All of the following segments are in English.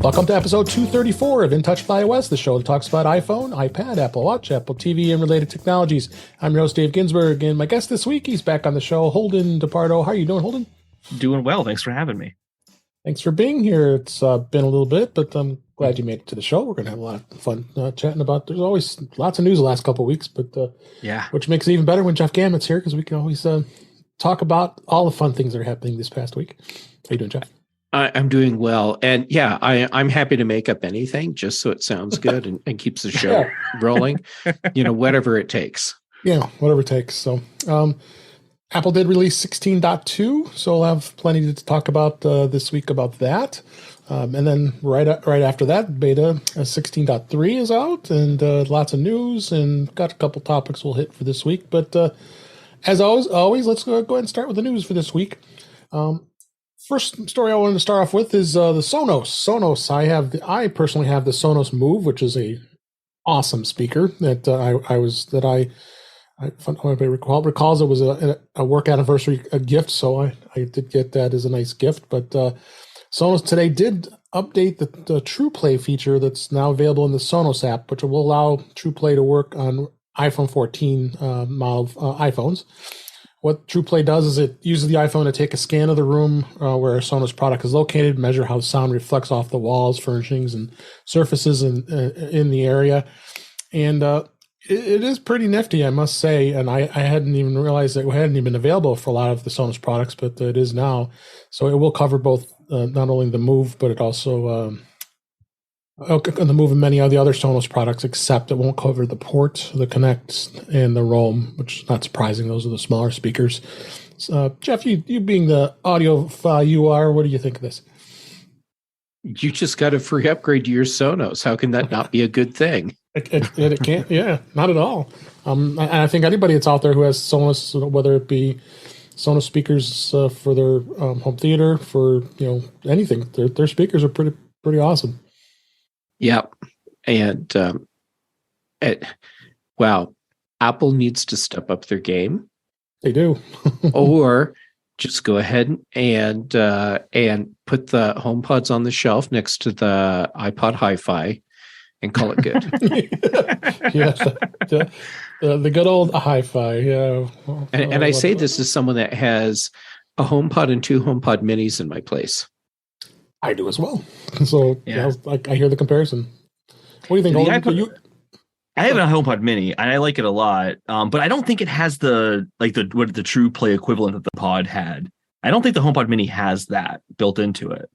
Welcome to episode 234 of In Touch with iOS, the show that talks about iPhone, iPad, Apple Watch, Apple TV, and related technologies. I'm your host, Dave Ginsburg, and my guest this week, he's back on the show, Holden DePardo. How are you doing, Holden? Doing well. Thanks for having me. Thanks for being here. It's been a little bit, but I'm glad you made it to the show. We're going to have a lot of fun chatting about. There's always lots of news the last couple of weeks, but which makes it even better when Jeff Gamet's here because we can always talk about all the fun things that are happening this past week. How you doing, Jeff? I'm doing well. And yeah, I'm happy to make up anything just so it sounds good and keeps the show rolling, whatever it takes. Yeah, whatever it takes. So Apple did release 16.2, so we'll have plenty to talk about this week about that. And then right after that, beta 16.3 is out, and lots of news, and got a couple topics we'll hit for this week. But as always, let's go ahead and start with the news for this week. First story I wanted to start off with is the Sonos. I personally have the Sonos Move, which is a awesome speaker that recalls it was a work anniversary gift, so I did get that as a nice gift. But Sonos today did update the Trueplay feature that's now available in the Sonos app, which will allow Trueplay to work on iPhone 14 model iPhones. What Trueplay does is it uses the iPhone to take a scan of the room where a Sonos product is located, measure how sound reflects off the walls, furnishings, and surfaces in the area. And it is pretty nifty, I must say. And I hadn't even realized that it hadn't even been available for a lot of the Sonos products, but it is now. So it will cover both not only the Move, but it also the Move and many of the other Sonos products, except it won't cover the Port, the Connect, and the Roam, which is not surprising. Those are the smaller speakers. Jeff, you being the audiophile you are, what do you think of this? You just got a free upgrade to your Sonos. How can that not be a good thing? It can't. Yeah, not at all. And I think anybody that's out there who has Sonos, whether it be Sonos speakers for their home theater, for anything, their speakers are pretty awesome. Yep. And wow, Apple needs to step up their game. They do. Or just go ahead and put the HomePods on the shelf next to the iPod Hi-Fi and call it good. Yeah, the good old Hi-Fi. Yeah. And I say this as someone that has a HomePod and two HomePod minis in my place. I do as well. So yeah. I hear the comparison. What do you think? I have a HomePod Mini and I like it a lot, but I don't think it has the Trueplay equivalent that the Pod had. I don't think the HomePod Mini has that built into it.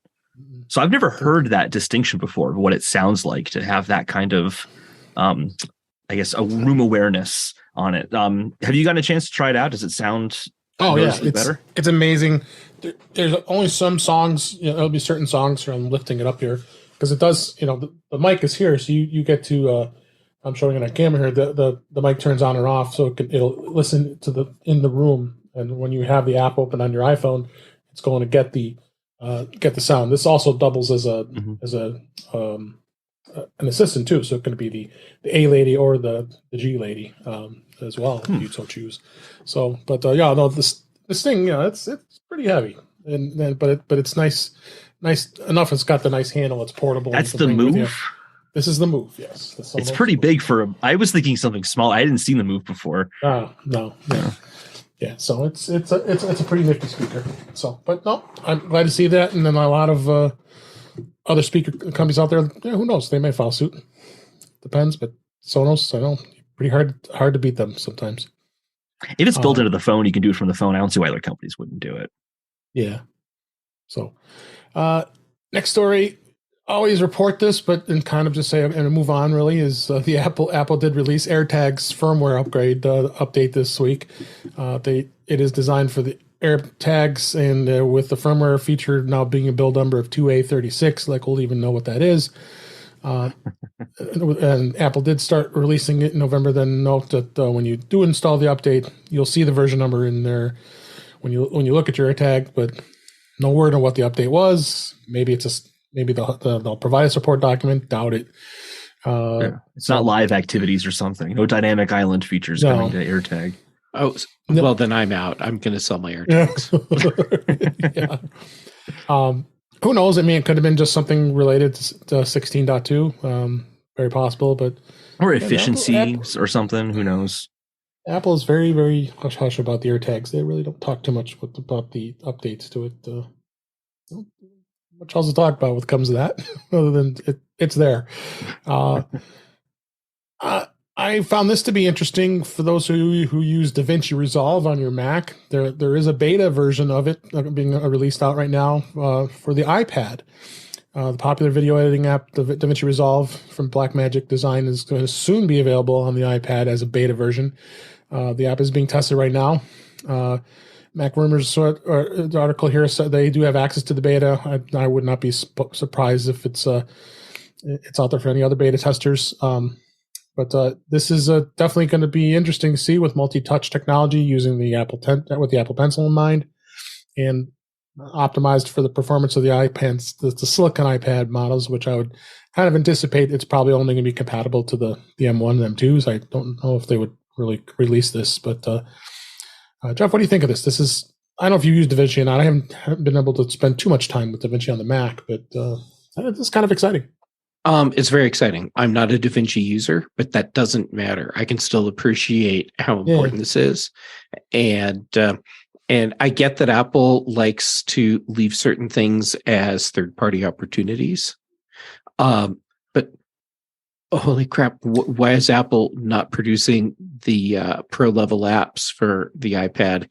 So I've never heard that distinction before of what it sounds like to have that kind of, I guess, a room awareness on it. Have you gotten a chance to try it out? Does it sound? Oh yeah, it's amazing. There's only some songs. There'll be certain songs. I'm lifting it up here because it does. The mic is here, so you get to. I'm showing it on camera here. The mic turns on and off, so it'll listen to in the room. And when you have the app open on your iPhone, it's going to get the sound. This also doubles as an assistant too. So it's going to be the A lady or the G lady as well if you so choose. So, but this thing, it's pretty heavy, but it's nice enough. It's got the nice handle. It's portable. That's the Move. This is the Move. Yes, it's pretty big I was thinking something small. I hadn't seen the Move before. Oh no. Yeah, so it's a pretty nifty speaker. So, but no, I'm glad to see that, and then a lot of other speaker companies out there. Yeah, who knows? They may follow suit. Depends, but Sonos, I know, pretty hard to beat them sometimes. If it's built into the phone, you can do it from the phone. I don't see why other companies wouldn't do it. Yeah. So, next story. Always report this, but and kind of just say and move on. Really, is the Apple did release AirTag's firmware update this week. It is designed for the AirTags, and with the firmware feature now being a build number of 2A36, like we'll even know what that is. And Apple did start releasing it in November. Then note that when you do install the update, you'll see the version number in there when you look at your AirTag, but no word on what the update was. Maybe they'll provide a support document. Doubt it. It's not live activities or something. No dynamic island features coming to AirTag. Oh, well, then I'm out. I'm going to sell my AirTags. Yeah. Who knows? I mean, it could have been just something related to 16.2. Very possible, but Or yeah, efficiencies or something. Who knows? Apple is very, very hush hush about the AirTags. They really don't talk too much about the updates to it. Not much else to talk about when it comes to that, other than it's there. Uh, I found this to be interesting for those who use DaVinci Resolve on your Mac. There is a beta version of it being released out right now for the iPad. The popular video editing app, the DaVinci Resolve from Blackmagic Design, is going to soon be available on the iPad as a beta version. The app is being tested right now. Mac Rumors, the article here said they do have access to the beta. I would not be surprised if it's out there for any other beta testers. But this is definitely going to be interesting to see with multi-touch technology using the with the Apple Pencil in mind, and optimized for the performance of the iPads, the Silicon iPad models, which I would kind of anticipate it's probably only going to be compatible to the M1 and M2s. I don't know if they would really release this, but Jeff, what do you think of this? I don't know if you use DaVinci or not. I haven't been able to spend too much time with DaVinci on the Mac, but it's kind of exciting. It's very exciting. I'm not a DaVinci user, but that doesn't matter. I can still appreciate how important this is. And I get that Apple likes to leave certain things as third-party opportunities. But holy crap, why is Apple not producing the pro-level apps for the iPad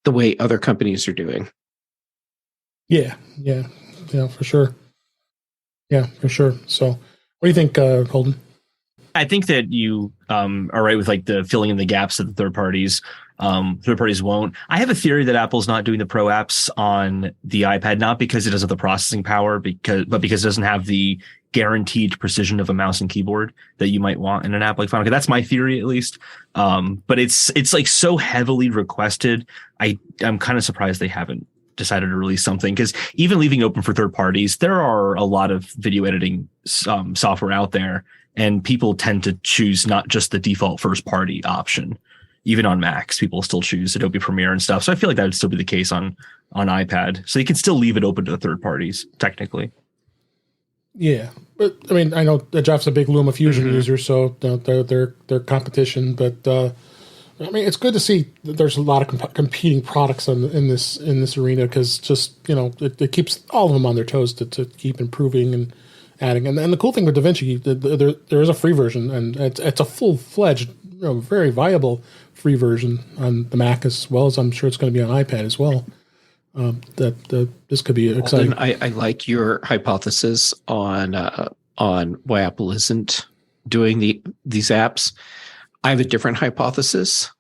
the way other companies are doing? Yeah, for sure. Yeah, for sure. So what do you think, Holden? I think that you are right with like the filling in the gaps that the third parties won't. I have a theory that Apple's not doing the pro apps on the iPad, not because it doesn't have the processing power, but because it doesn't have the guaranteed precision of a mouse and keyboard that you might want in an app like Final Cut. That's my theory, at least. But it's like so heavily requested. I'm kind of surprised they haven't decided to release something, because even leaving open for third parties, there are a lot of video editing software out there, and people tend to choose not just the default first party option. Even on Macs, people still choose Adobe Premiere and stuff. So I feel like that would still be the case on iPad. So you can still leave it open to the third parties, technically. Yeah, but I mean, I know that Jeff's a big LumaFusion user, so they're competition. But I mean, it's good to see that there's a lot of competing products in this arena, because just it keeps all of them on their toes to keep improving and adding. And the cool thing with DaVinci, there is a free version, and it's a full-fledged, very viable free version on the Mac, as well as I'm sure it's going to be on iPad as well. This could be exciting. I like your hypothesis on why Apple isn't doing these apps. I have a different hypothesis,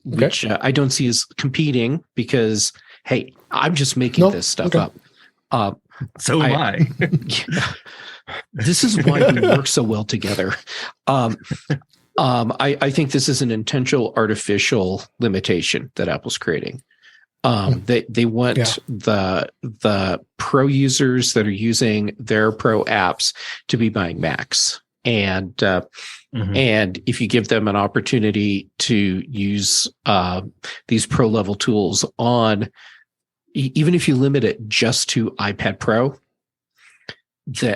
which I don't see as competing, because, hey, I'm just making this stuff up. So am I. This is why we work so well together. I think this is an intentional artificial limitation that Apple's creating. They want the pro users that are using their pro apps to be buying Macs. And if you give them an opportunity to use these pro level tools on, even if you limit it just to iPad Pro,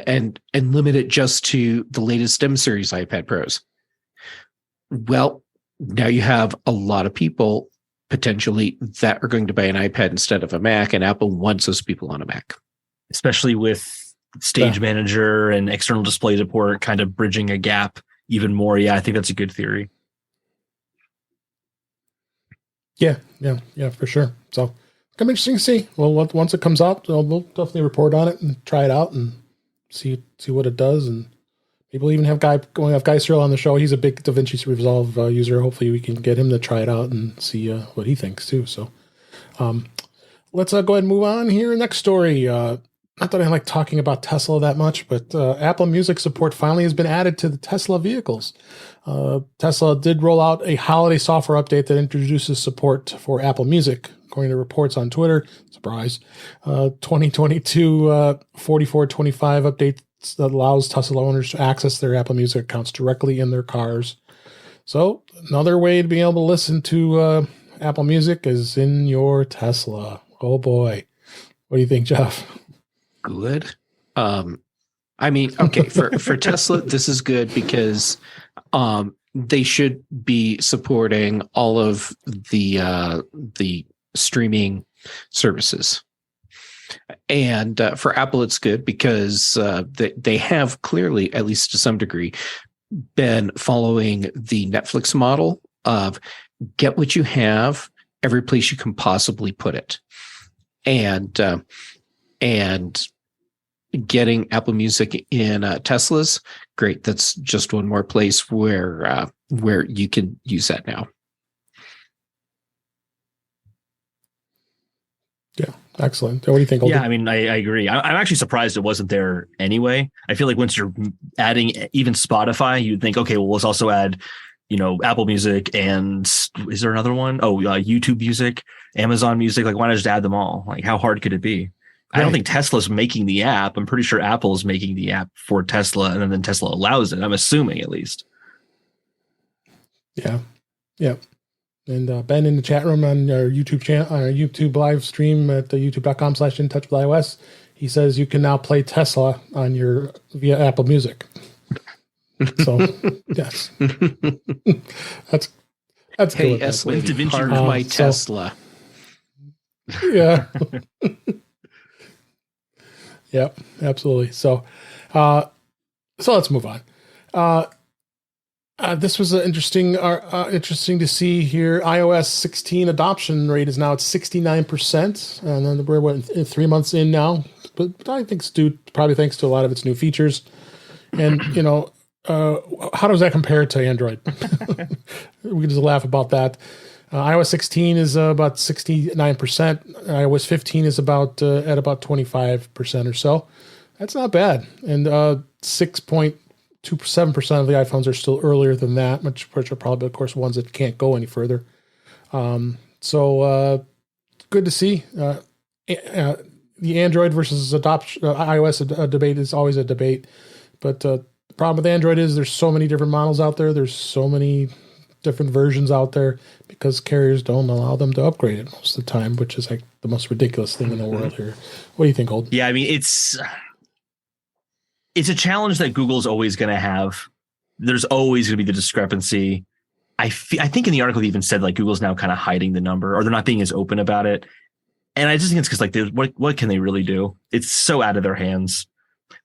and limit it just to the latest M series iPad Pros, well, now you have a lot of people potentially that are going to buy an iPad instead of a Mac, and Apple wants those people on a Mac, especially with Stage Manager and external display support kind of bridging a gap even more. Yeah, I think that's a good theory. Yeah, for sure. So it's gonna be interesting to see. Well, once it comes out, we'll definitely report on it and try it out and see what it does. And maybe we'll even have Guy Cyril on the show. He's a big DaVinci Resolve user. Hopefully we can get him to try it out and see what he thinks too. So let's go ahead and move on here. Next story. Not that I like talking about Tesla that much, but Apple Music support finally has been added to the Tesla vehicles. Tesla did roll out a holiday software update that introduces support for Apple Music, according to reports on Twitter. Surprise. 2022 4425 update that allows Tesla owners to access their Apple Music accounts directly in their cars. So another way to be able to listen to Apple Music is in your Tesla. Oh boy. What do you think, Jeff? Good. I mean, okay, for Tesla, this is good because they should be supporting all of the streaming services. And for Apple, it's good because they have clearly, at least to some degree, been following the Netflix model of get what you have every place you can possibly put it. And getting Apple Music in Teslas, great. That's just one more place where you can use that now. Yeah, excellent. What do you think, Holden? Yeah, I mean, I agree. I'm actually surprised it wasn't there anyway. I feel like once you're adding even Spotify, you'd think, okay, well, let's also add, Apple Music and is there another one? Oh, YouTube Music, Amazon Music. Like, why not just add them all? Like, how hard could it be? Right. I don't think Tesla's making the app. I'm pretty sure Apple's making the app for Tesla, and then Tesla allows it. I'm assuming, at least. Yeah. And Ben in the chat room on our YouTube channel, on our YouTube live stream at youtube.com/intouchwithiOS, he says you can now play Tesla on via Apple Music. So yes, that's hey, good. Esley, part of my Tesla. Yeah. Yeah, absolutely. So let's move on. This was interesting to see here. iOS 16 adoption rate is now at 69%, and then we're 3 months in now. But I think probably thanks to a lot of its new features. And how does that compare to Android? We can just laugh about that. iOS 16 is about 69%. iOS 15 is about at about 25% or so. That's not bad. And 6.27% of the iPhones are still earlier than that, which are probably, of course, ones that can't go any further. So good to see. The Android versus iOS debate is always a debate. But the problem with Android is there's so many different models out there. There's so many different versions out there because carriers don't allow them to upgrade it most of the time, which is like the most ridiculous thing in the world here. What do you think, Holden? Yeah, I mean, it's a challenge that Google's always going to have. There's always going to be the discrepancy. I think in the article they even said like Google's now kind of hiding the number, or they're not being as open about it. And I just think it's because like what can they really do? It's so out of their hands.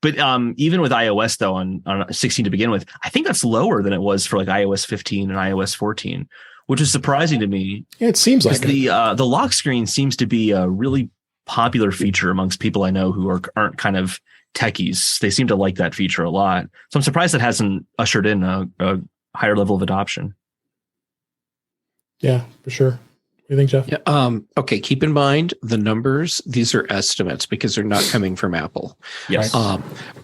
But even with iOS though on 16 to begin with, I think that's lower than it was for like iOS 15 and iOS 14, which is surprising to me. Yeah, it seems like the lock screen seems to be a really popular feature amongst people I know who aren't kind of techies. They seem to like that feature a lot. So I'm surprised it hasn't ushered in a higher level of adoption. Yeah, for sure. What do you think, Jeff? Yeah, okay, keep in mind the numbers. These are estimates because they're not coming from Apple. Yes.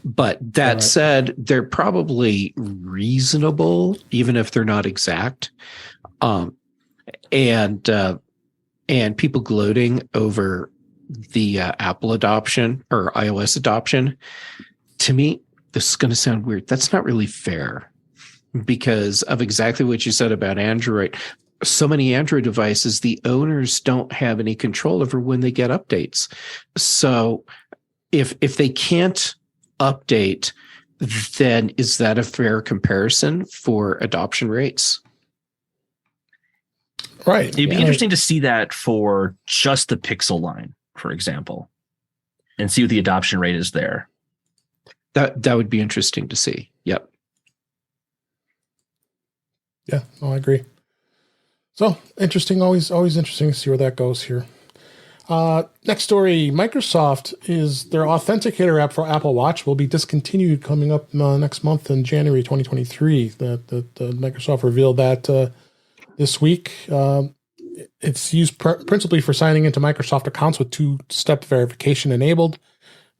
But that said, they're probably reasonable, even if they're not exact. And people gloating over the Apple adoption or iOS adoption, to me, this is going to sound weird. That's not really fair because of exactly what you said about Android. So many Android devices, the owners don't have any control over when they get updates. So if they can't update, then is that a fair comparison for adoption rates? Right. It'd be interesting to see that for just the Pixel line, for example, and see what the adoption rate is there. That would be interesting to see. Yep. Yeah, no, I agree. So interesting, always interesting to see where that goes here. Next story, Microsoft is their authenticator app for Apple Watch will be discontinued coming up next month in January 2023. Microsoft revealed that this week. It's used principally for signing into Microsoft accounts with two-step verification enabled.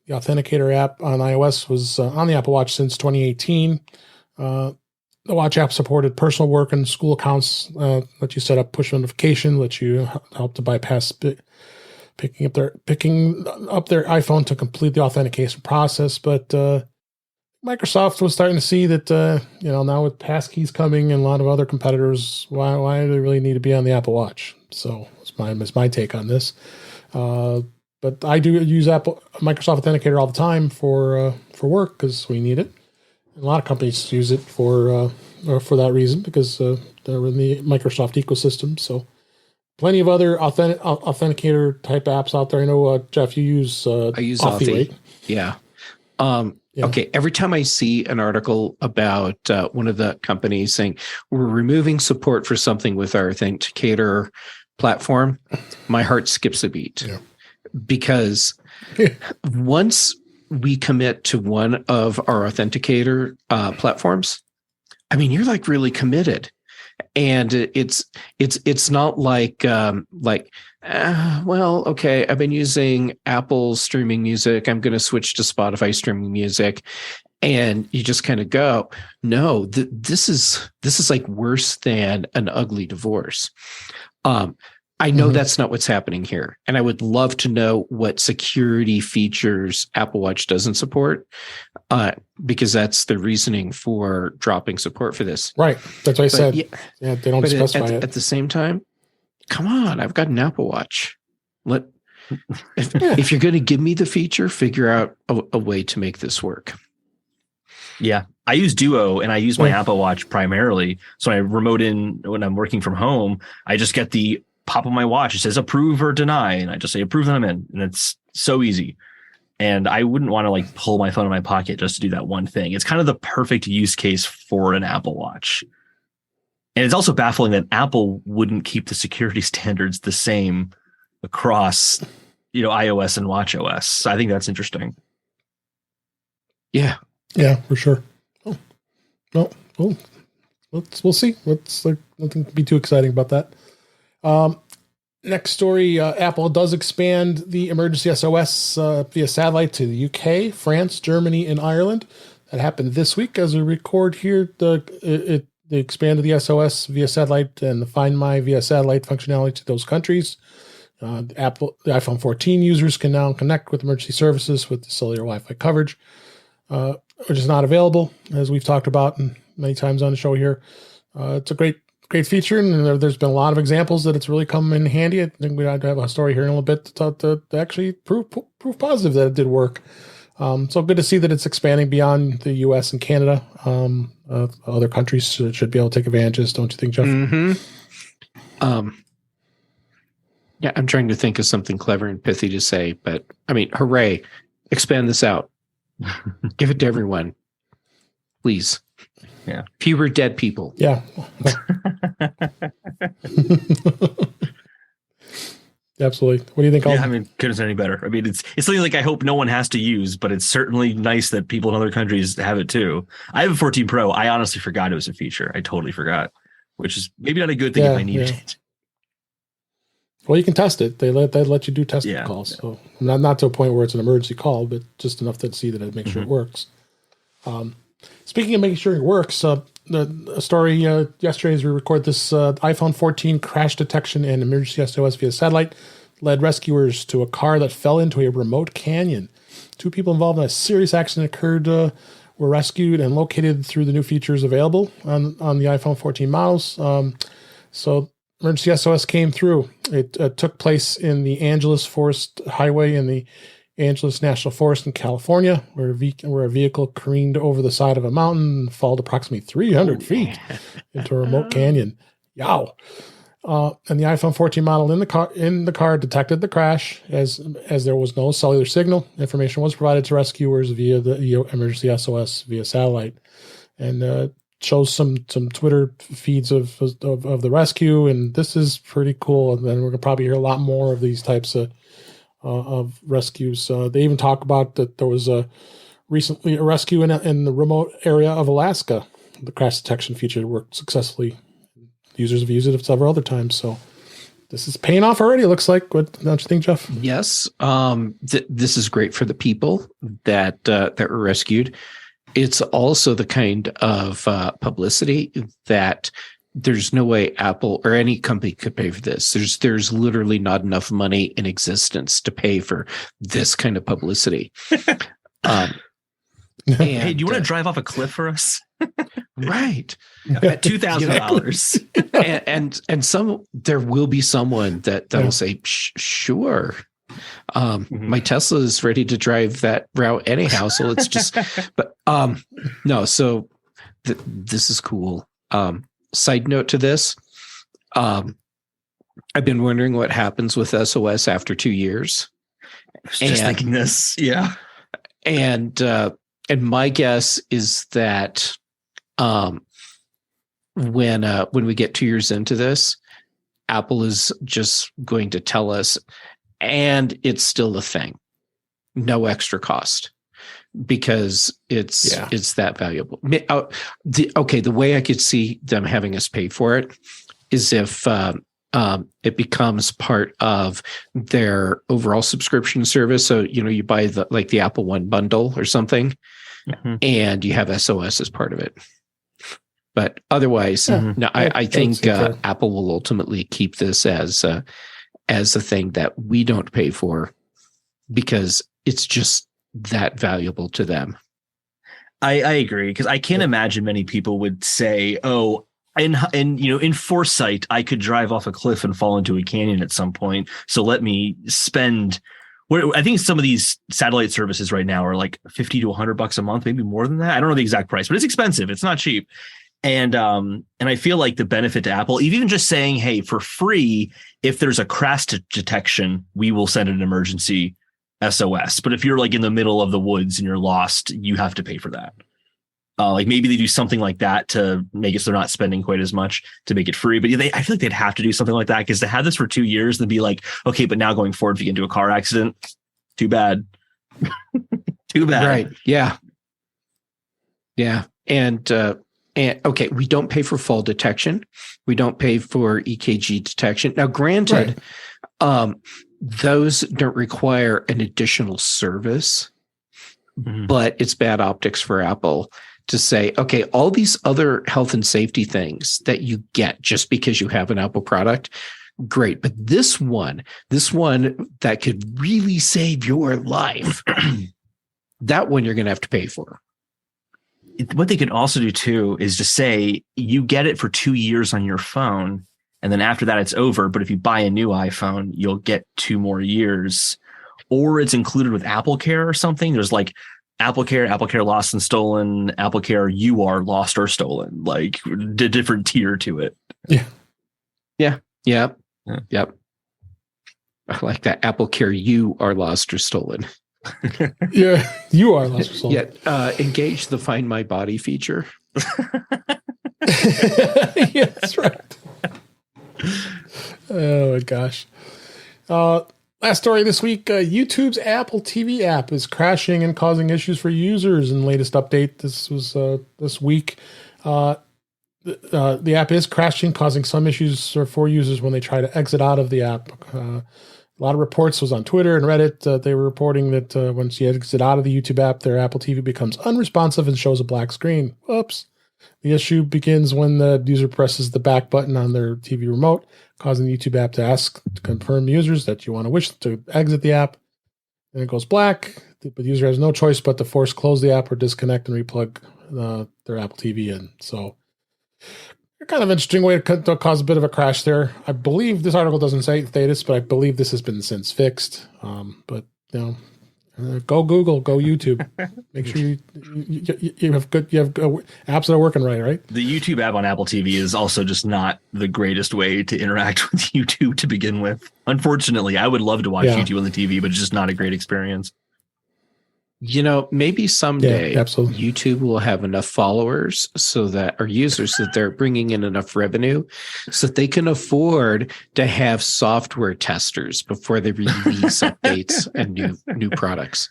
The authenticator app on iOS was on the Apple Watch since 2018. The Watch app supported personal work and school accounts, let you set up push notification, let you help to bypass picking up their iPhone to complete the authentication process. But Microsoft was starting to see that now with passkeys coming and a lot of other competitors, why do they really need to be on the Apple Watch? So it's my take on this. but I do use Microsoft Authenticator all the time for work because we need it. And a lot of companies use it for that reason because they're in the Microsoft ecosystem. So plenty of other authenticator type apps out there. I know, Jeff, you use I use Authy, right? Yeah. Yeah. Okay. Every time I see an article about one of the companies saying we're removing support for something with our authenticator platform, my heart skips a beat. Yeah. Because once we commit to one of our authenticator platforms, I mean, you're like really committed. And it's not like well, okay, I've been using Apple streaming music. I'm going to switch to Spotify streaming music, and you just kind of go, no, this is like worse than an ugly divorce. I know that's not what's happening here, and I would love to know what security features Apple Watch doesn't support, because that's the reasoning for dropping support for this. Right, that's what I said. Yeah, they don't specify it. At the same time, come on, I've got an Apple Watch. If you're going to give me the feature, figure out a way to make this work. Yeah, I use Duo and I use my Apple Watch primarily. So I remote in when I'm working from home. I just get the pop on my watch. It says approve or deny, and I just say approve, and I'm in, and it's so easy. And I wouldn't want to like pull my phone in my pocket just to do that one thing. It's kind of the perfect use case for an Apple Watch. And it's also baffling that Apple wouldn't keep the security standards the same across, iOS and watchOS. So I think that's interesting. Yeah, for sure. We'll see. Nothing to be too exciting about that. Next story, Apple does expand the emergency SOS via satellite to the UK, France, Germany, and Ireland. That happened this week as we record here. They expanded the SOS via satellite and the Find My via satellite functionality to those countries. The iPhone 14 users can now connect with emergency services with the cellular Wi-Fi coverage, which is not available, as we've talked about many times on the show here. It's a great feature, and there's been a lot of examples that it's really come in handy. I think we have a story here in a little bit to actually prove positive that it did work. So good to see that it's expanding beyond the U.S. and Canada. Other countries should be able to take advantages, don't you think, Jeff? Mm-hmm. Yeah, I'm trying to think of something clever and pithy to say, but I mean, hooray! Expand this out. Give it to everyone, please. Yeah. Fewer dead people. Yeah. Absolutely. What do you think? Yeah, I mean, couldn't say any better. I mean, it's something like I hope no one has to use, but it's certainly nice that people in other countries have it too. I have a 14 Pro. I honestly forgot it was a feature. I totally forgot, which is maybe not a good thing if I needed it. Well, you can test it. They let you do testing calls. So not to a point where it's an emergency call, but just enough to see that it makes sure it works. Speaking of making sure it works, the story yesterday as we record this, iPhone 14 crash detection and emergency SOS via satellite led rescuers to a car that fell into a remote canyon. 2 people involved in a serious accident occurred, were rescued and located through the new features available on the iPhone 14 models. So emergency SOS came through. It took place in the Angeles Forest Highway in the Angeles National Forest in California, where a vehicle careened over the side of a mountain and fell approximately 300 feet into a remote canyon. Yow! And the iPhone 14 model in the car detected the crash as there was no cellular signal. Information was provided to rescuers via the emergency SOS via satellite, and shows some Twitter feeds of the rescue. And this is pretty cool. And then we're gonna probably hear a lot more of these types of rescues. They even talk about that there was recently a rescue in the remote area of Alaska. The crash detection feature worked successfully. Users have used it several other times. So this is paying off already, it looks like. What don't you think, Jeff? Yes. This is great for the people that were rescued. It's also the kind of publicity that there's no way Apple or any company could pay for this. There's literally not enough money in existence to pay for this kind of publicity. Hey, do you want to drive off a cliff for us? Right. At $2,000. and there will be someone that'll say, sure. My Tesla is ready to drive that route anyhow. So it's just, but no. So this is cool. Side note to this, I've been wondering what happens with SOS after 2 years. I was just thinking this, yeah. And my guess is that when we get 2 years into this, Apple is just going to tell us, and it's still a thing, no extra cost, because it's that valuable. The way I could see them having us pay for it is if it becomes part of their overall subscription service. So, you buy the Apple One bundle or something, and you have SOS as part of it. But otherwise, no, I think Apple will ultimately keep this as a thing that we don't pay for because it's just that valuable to them. I agree, because I can't imagine many people would say, "Oh, in foresight, I could drive off a cliff and fall into a canyon at some point. So let me spend." I think some of these satellite services right now are like $50 to $100 a month, maybe more than that. I don't know the exact price, but it's expensive. It's not cheap. And I feel like the benefit to Apple, even just saying, hey, for free, if there's a crash detection, we will send an emergency SOS. But if you're like in the middle of the woods and you're lost, you have to pay for that. Like maybe they do something like that to make it so they're not spending quite as much to make it free. But I feel like they'd have to do something like that, because to have this for 2 years and be like, okay, but now going forward, if you get into a car accident, too bad. Too bad. Right. Yeah. Yeah. And okay, we don't pay for fall detection. We don't pay for EKG detection. Now, granted, those don't require an additional service, but it's bad optics for Apple to say, okay, all these other health and safety things that you get just because you have an Apple product, great. But this one that could really save your life, that one you're going to have to pay for. What they could also do too is just say you get it for 2 years on your phone, and then after that it's over. But if you buy a new iPhone, you'll get 2 more years, or it's included with Apple Care or something. There's like Apple Care lost and stolen, Apple Care you are lost or stolen, like a different tier to it. Yep. I like that. Apple Care you are lost or stolen. Yeah, you are lost or stolen. Engage the Find My Body feature. Yeah, that's right. Oh my gosh. Last story this week, YouTube's Apple TV app is crashing and causing issues for users. In the latest update, this was this week. The app is crashing, causing some issues for users when they try to exit out of the app. A lot of reports was on Twitter and Reddit. They were reporting that once you exit out of the YouTube app, their Apple TV becomes unresponsive and shows a black screen. Whoops. The issue begins when the user presses the back button on their TV remote, causing the YouTube app to ask to confirm users that you want to wish to exit the app. And it goes black. The user has no choice but to force close the app or disconnect and replug their Apple TV in. So, kind of interesting way to cause a bit of a crash there. I believe this article doesn't say status, but I believe this has been since fixed. But go Google, go YouTube. Make sure you have apps that are working right. The YouTube app on Apple TV is also just not the greatest way to interact with YouTube to begin with. Unfortunately, I would love to watch YouTube on the TV, but it's just not a great experience. Maybe someday YouTube will have enough followers or users that they're bringing in enough revenue so that they can afford to have software testers before they release updates and new products.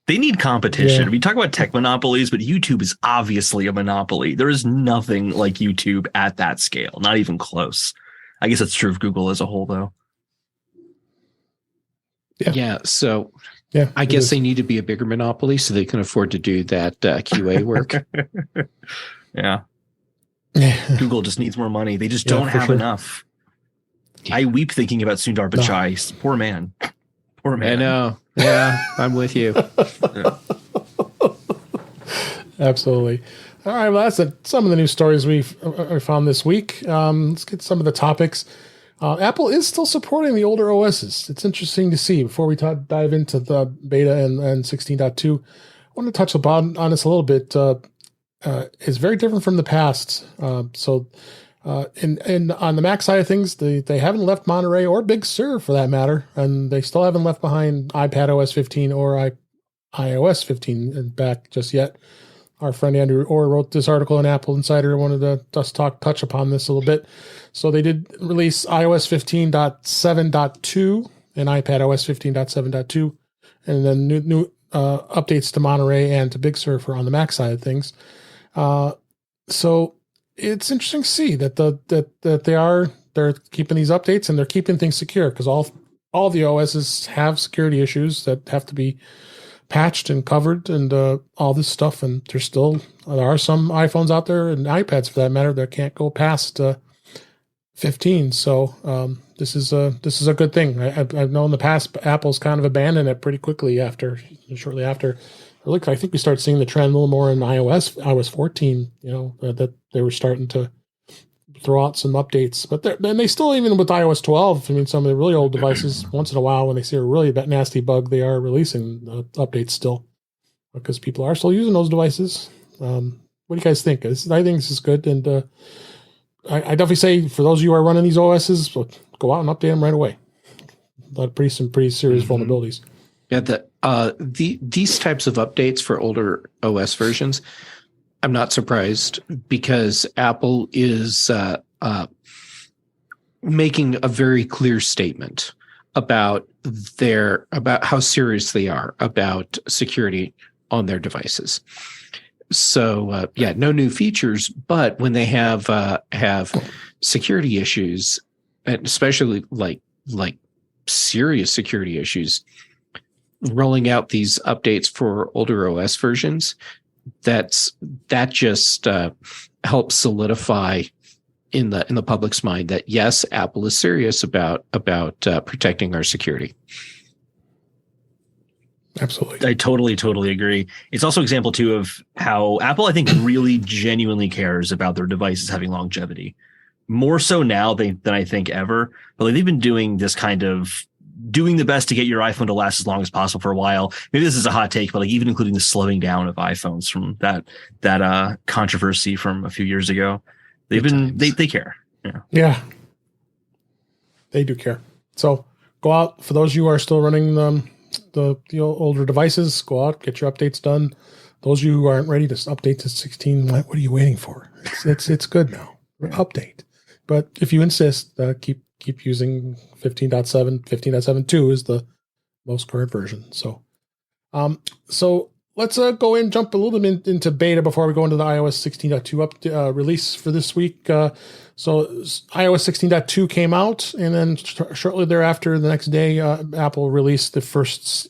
They need competition. Yeah. We talk about tech monopolies, but YouTube is obviously a monopoly. There is nothing like YouTube at that scale, not even close. I guess that's true of Google as a whole, though. Yeah. So I guess they need to be a bigger monopoly so they can afford to do that QA work. Yeah. Google just needs more money. They just don't have enough. I weep thinking about Sundar Pichai. Poor man. I know. Yeah, I'm with you. Absolutely. All right. Well, that's some of the news stories we found this week. Let's get some of the topics. Apple is still supporting the older OSs. It's interesting to see. Before we dive into the beta and 16.2, I want to touch upon on this a little bit. It's very different from the past. So on the Mac side of things, they haven't left Monterey or Big Sur for that matter, and they still haven't left behind iPadOS 15 or iOS 15 back just yet. Our friend Andrew Orr wrote this article in Apple Insider. I wanted to just touch upon this a little bit. So they did release iOS 15.7.2 and iPadOS 15.7.2, and then new updates to Monterey and to Big Sur on the Mac side of things. So it's interesting to see that they're keeping these updates and they're keeping things secure, because all the OSs have security issues that have to be patched and covered and all this stuff. And there are some iPhones out there and iPads for that matter that can't go past 15. So this is a good thing. I've known in the past Apple's kind of abandoned it pretty quickly shortly after. I think we start seeing the trend a little more in iOS 14. That they were starting to throw out some updates, but they still, even with iOS 12. I mean, some of the really old devices, once in a while, when they see a really nasty bug, they are releasing updates still, because people are still using those devices. What do you guys think? I think this is good, and I definitely say for those of you who are running these OSs, go out and update them right away. Some pretty serious vulnerabilities. Yeah, these types of updates for older OS versions, I'm not surprised, because Apple is making a very clear statement about how serious they are about security on their devices. So no new features, but when they have security issues, and especially like serious security issues, rolling out these updates for older OS versions, that just helps solidify in the public's mind that yes, Apple is serious about protecting our security. Absolutely. I totally agree. It's also example too of how Apple, I think, really genuinely cares about their devices having longevity, more so now than I think ever. But they've been doing this kind of doing the best to get your iPhone to last as long as possible for a while. Maybe this is a hot take, but even including the slowing down of iPhones from that controversy from a few years ago. They care. Yeah, they do care. So go out, for those of you who are still running the older devices, go out, get your updates done. Those of you who aren't ready to update to 16, what are you waiting for? It's good now. Update. But if you insist, keep using 15.7. 15.7.2 is the most current version. So let's go in, jump a little bit into beta before we go into the iOS 16.2 release for this week. So iOS 16.2 came out, and then shortly thereafter, the next day, Apple released the first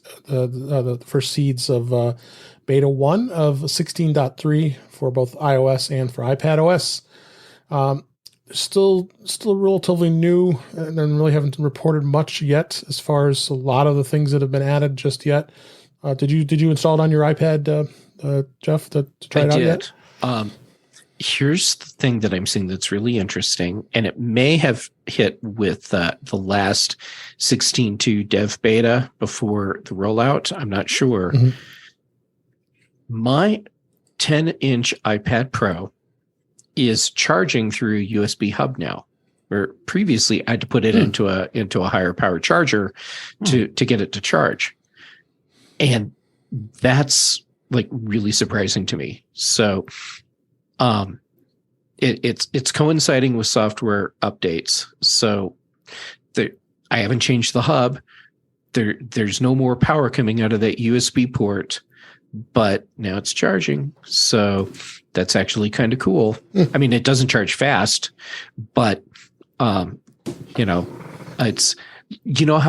seeds of beta 1 of 16.3 for both iOS and for iPadOS. Still relatively new, and then really haven't reported much yet as far as a lot of the things that have been added just yet. Did you install it on your iPad, Jeff, to try it out yet? Here's the thing that I'm seeing that's really interesting, and it may have hit with the last 16.2 dev beta before the rollout. I'm not sure. Mm-hmm. My 10-inch iPad Pro is charging through USB hub now, where previously I had to put it into a higher power charger to get it to charge. And that's really surprising to me. So it's coinciding with software updates. So I haven't changed the hub. There's no more power coming out of that USB port, but now it's charging. So that's actually kind of cool. I mean, it doesn't charge fast, but it's how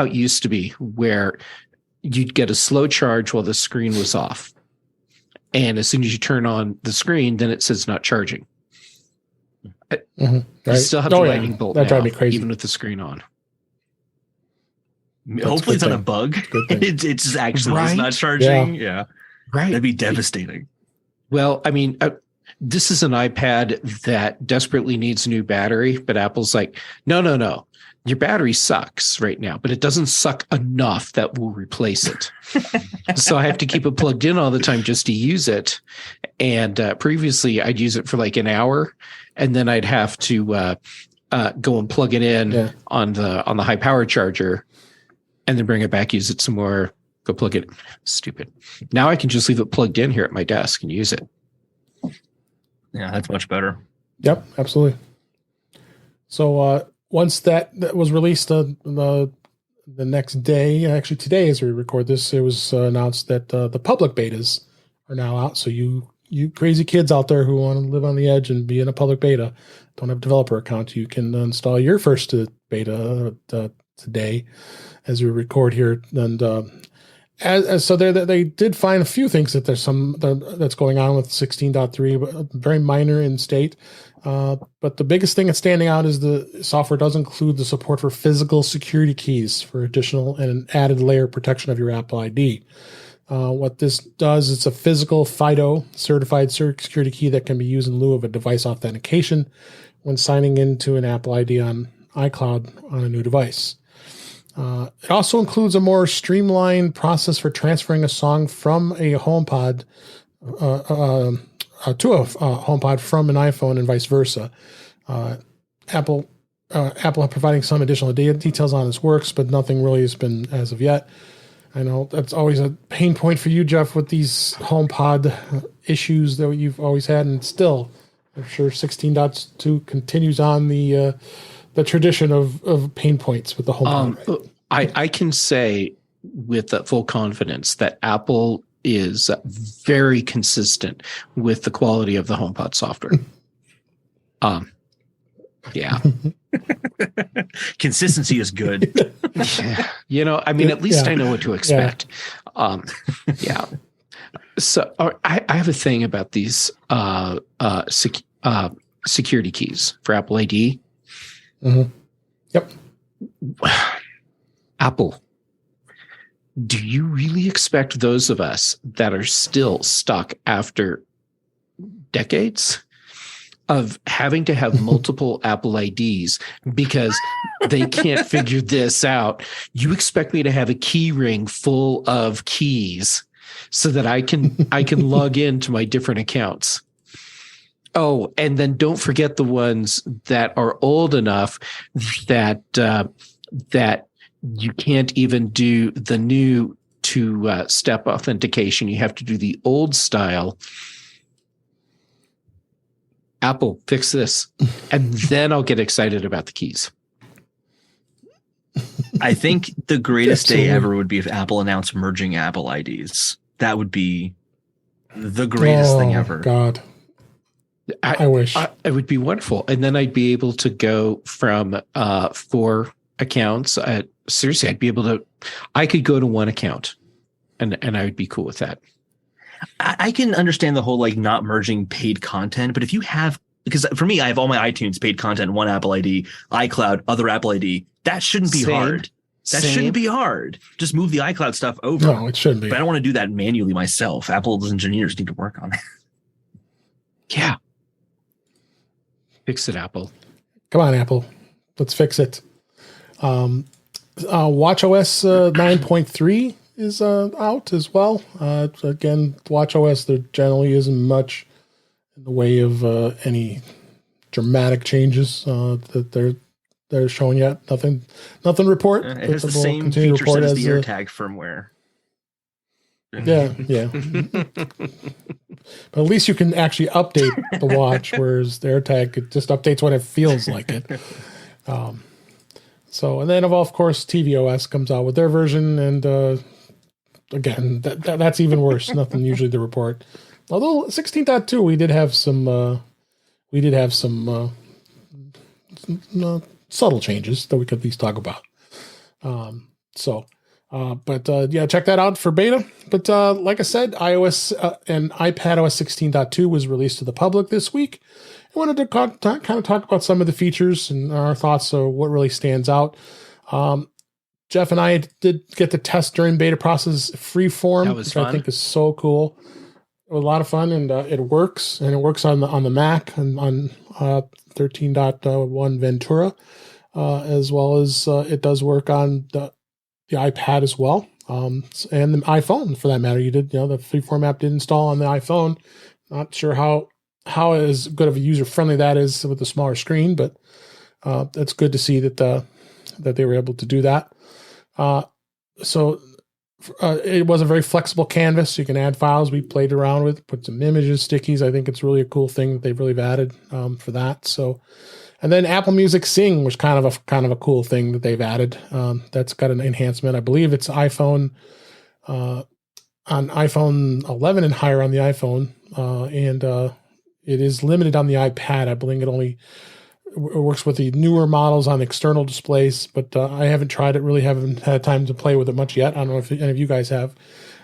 it used to be where you'd get a slow charge while the screen was off. And as soon as you turn on the screen, then it says not charging. Mm-hmm. You still have the lightning bolt that now, drives me crazy, even with the screen on. Hopefully it's not a bug. It's actually it's not charging. Yeah. Right. That'd be devastating. Well, I mean, this is an iPad that desperately needs new battery, but Apple's like, no. your battery sucks right now, but it doesn't suck enough that will replace it. So I have to keep it plugged in all the time just to use it. And previously I'd use it for like an hour, and then I'd have to go and plug it in on the high power charger, and then bring it back, use it some more, go plug it. Stupid. Now I can just leave it plugged in here at my desk and use it. Yeah, that's much better. Yep, absolutely. So once that was released the next day, actually today as we record this, it was announced that the public betas are now out. So you crazy kids out there who want to live on the edge and be in a public beta, don't have a developer account, you can install your first beta today as we record here. And so they did find a few things that there's some that's going on with 16.3, but very minor in state. But the biggest thing that's standing out is the software does include the support for physical security keys for additional and an added layer of protection of your Apple ID. What this does, it's a physical FIDO certified security key that can be used in lieu of a device authentication when signing into an Apple ID on iCloud on a new device. It also includes a more streamlined process for transferring a song from a HomePod to a HomePod from an iPhone and vice versa. Apple providing some additional details on this works, but nothing really has been as of yet. I know that's always a pain point for you, Jeff, with these HomePod issues that you've always had, and still, I'm sure 16.2 continues on the tradition of pain points with the HomePod. I can say with full confidence that Apple is very consistent with the quality of the HomePod software. Yeah. Consistency is good. Yeah. At least I know what to expect. Yeah. So I have a thing about these security keys for Apple ID. Mm-hmm. Yep. Apple, do you really expect those of us that are still stuck after decades of having to have multiple Apple IDs because they can't figure this out? You expect me to have a key ring full of keys so that I can log into my different accounts? Oh, and then don't forget the ones that are old enough that you can't even do the new two-step authentication. You have to do the old style. Apple, fix this. And then I'll get excited about the keys. I think the greatest day ever would be if Apple announced merging Apple IDs. That would be the greatest thing ever. God. I wish. It would be wonderful. And then I'd be able to go from 4 accounts. Seriously, I could go to one account and I would be cool with that. I can understand the whole not merging paid content, but if you have, because for me, I have all my iTunes paid content, one Apple ID, iCloud, other Apple ID. That shouldn't be hard. That shouldn't be hard. Just move the iCloud stuff over. No, it shouldn't be. But I don't want to do that manually myself. Apple's engineers need to work on it. Yeah. Fix it, Apple. Come on, Apple. Let's fix it. WatchOS 9.3 is out as well. Again, WatchOS, there generally isn't much in the way of any dramatic changes that they're showing yet. Nothing report. It has the same feature set as the AirTag firmware. Yeah. But at least you can actually update the watch, whereas the AirTag, it just updates when it feels like it. So, and then of course, tvOS comes out with their version, and again, that's even worse. Nothing usually to report. Although 16.2, we did have some subtle changes that we could at least talk about. Yeah, check that out for beta. But like I said, iOS and iPadOS 16.2 was released to the public this week. I wanted to kind of talk about some of the features and our thoughts of what really stands out. Jeff and I did get to test during beta process Freeform, which fun. I think is so cool. It was a lot of fun, and it works. And it works on the Mac and on 13.1 Ventura. as well as it does work on the iPad as well, and the iPhone for that matter. You did, the freeform app did install on the iPhone. Not sure how as good of a user friendly that is with the smaller screen, but it's good to see that that they were able to do that. So it was a very flexible canvas. You can add files. We played around with, put some images, stickies. I think it's really a cool thing that they've really added for that. So, and then Apple Music Sing was kind of a cool thing that they've added. That's got an enhancement. I believe it's iPhone on iPhone 11 and higher on the iPhone, and it is limited on the iPad. I believe it only works with the newer models on external displays, but I haven't tried it. Really haven't had time to play with it much yet. I don't know if any of you guys have,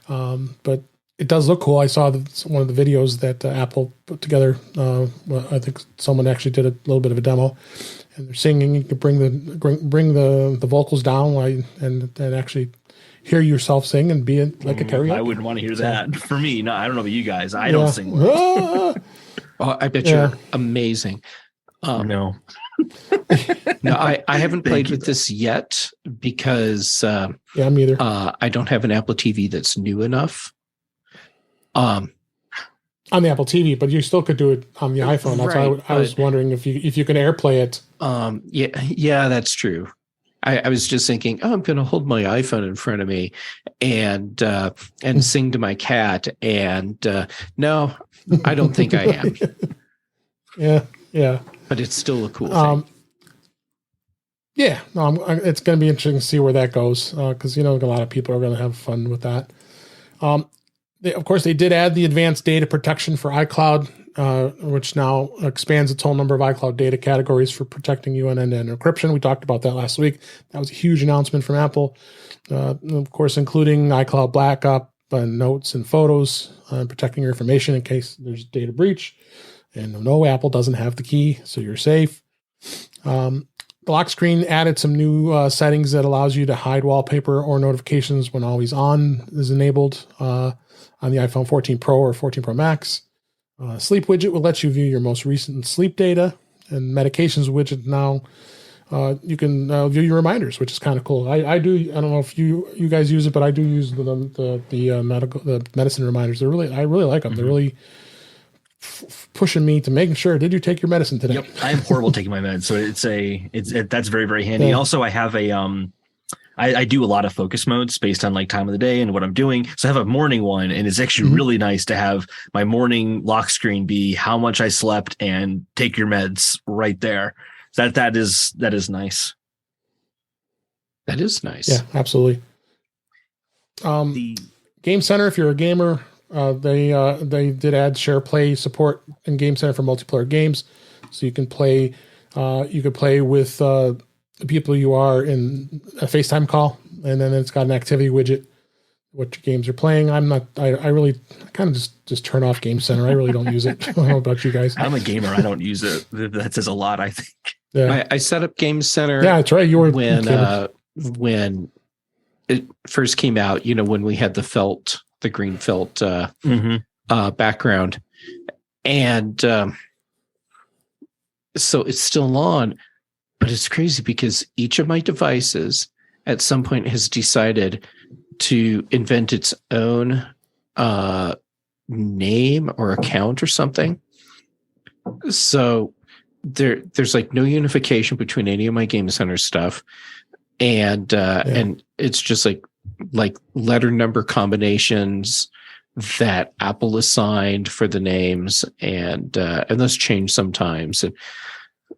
but it does look cool. I saw one of the videos that Apple put together. I think someone actually did a little bit of a demo, and they're singing. You can bring the vocals down and actually hear yourself sing and be like a karaoke. I wouldn't want to hear that. For me, no, I don't know about you guys. I don't sing well. Oh, I bet you're amazing. No. No, I haven't played with this yet because me either. I don't have an Apple TV that's new enough. On the Apple TV, but you still could do it on the iPhone. That's why I was wondering if you can AirPlay it. Yeah, that's true. I was just thinking, I'm going to hold my iPhone in front of me and sing to my cat, and no, I don't think I am. Yeah. But it's still a cool thing. It's going to be interesting to see where that goes because a lot of people are going to have fun with that. Of course, they did add the advanced data protection for iCloud, which now expands the total number of iCloud data categories for protecting you and end-to-end encryption. We talked about that last week. That was a huge announcement from Apple, of course, including iCloud backup and notes and photos, protecting your information in case there's a data breach. And no, Apple doesn't have the key, so you're safe. The lock screen added some new settings that allows you to hide wallpaper or notifications when always on is enabled on the iPhone 14 Pro or 14 Pro Max. Sleep widget will let you view your most recent sleep data, and medications widget now you can view your reminders, which is kind of cool. I do. I don't know if you guys use it, but I do use the medicine reminders. I really like them. Mm-hmm. They're really pushing me to making sure, did you take your medicine today? Yep. I am horrible taking my meds, so that's very, very handy. Yeah. Also, I have I do a lot of focus modes based on like time of the day and what I'm doing. So I have a morning one, and it's actually really nice to have my morning lock screen be how much I slept and take your meds right there. That is nice. That is nice. Yeah, absolutely. The Game Center, if you're a gamer, they did add share play support in Game Center for multiplayer games, so you can play. You could play with the people you are in a FaceTime call, and then it's got an activity widget, what your games are playing. I really kind of just turn off Game Center. I really don't use it. I don't know about you guys. I'm a gamer. I don't use it. That says a lot, I think. Yeah. I set up Game Center. Yeah, that's right. You were when it first came out. When we had the green felt background, and so it's still on. But it's crazy because each of my devices at some point has decided to invent its own name or account or something. So there's like no unification between any of my Game Center stuff. And it's just like letter number combinations that Apple assigned for the names, and those change sometimes. And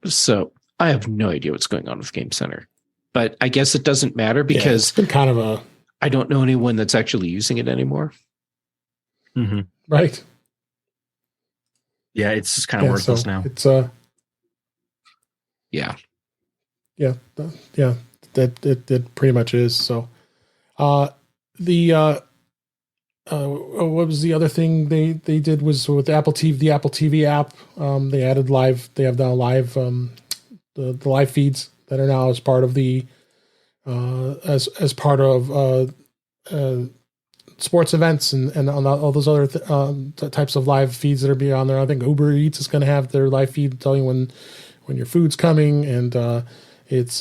so I have no idea what's going on with Game Center, but I guess it doesn't matter because it's been kind of I don't know anyone that's actually using it anymore. Mm-hmm. Right. Yeah, it's just kind of worthless now. It's yeah. That it pretty much is. So, what was the other thing they did was with Apple TV, the Apple TV app. They added live. They have now live the live feeds that are now as part of the as part of sports events and all those other types of live feeds that are beyond on there. I think Uber Eats is going to have their live feed telling you when your food's coming, and it's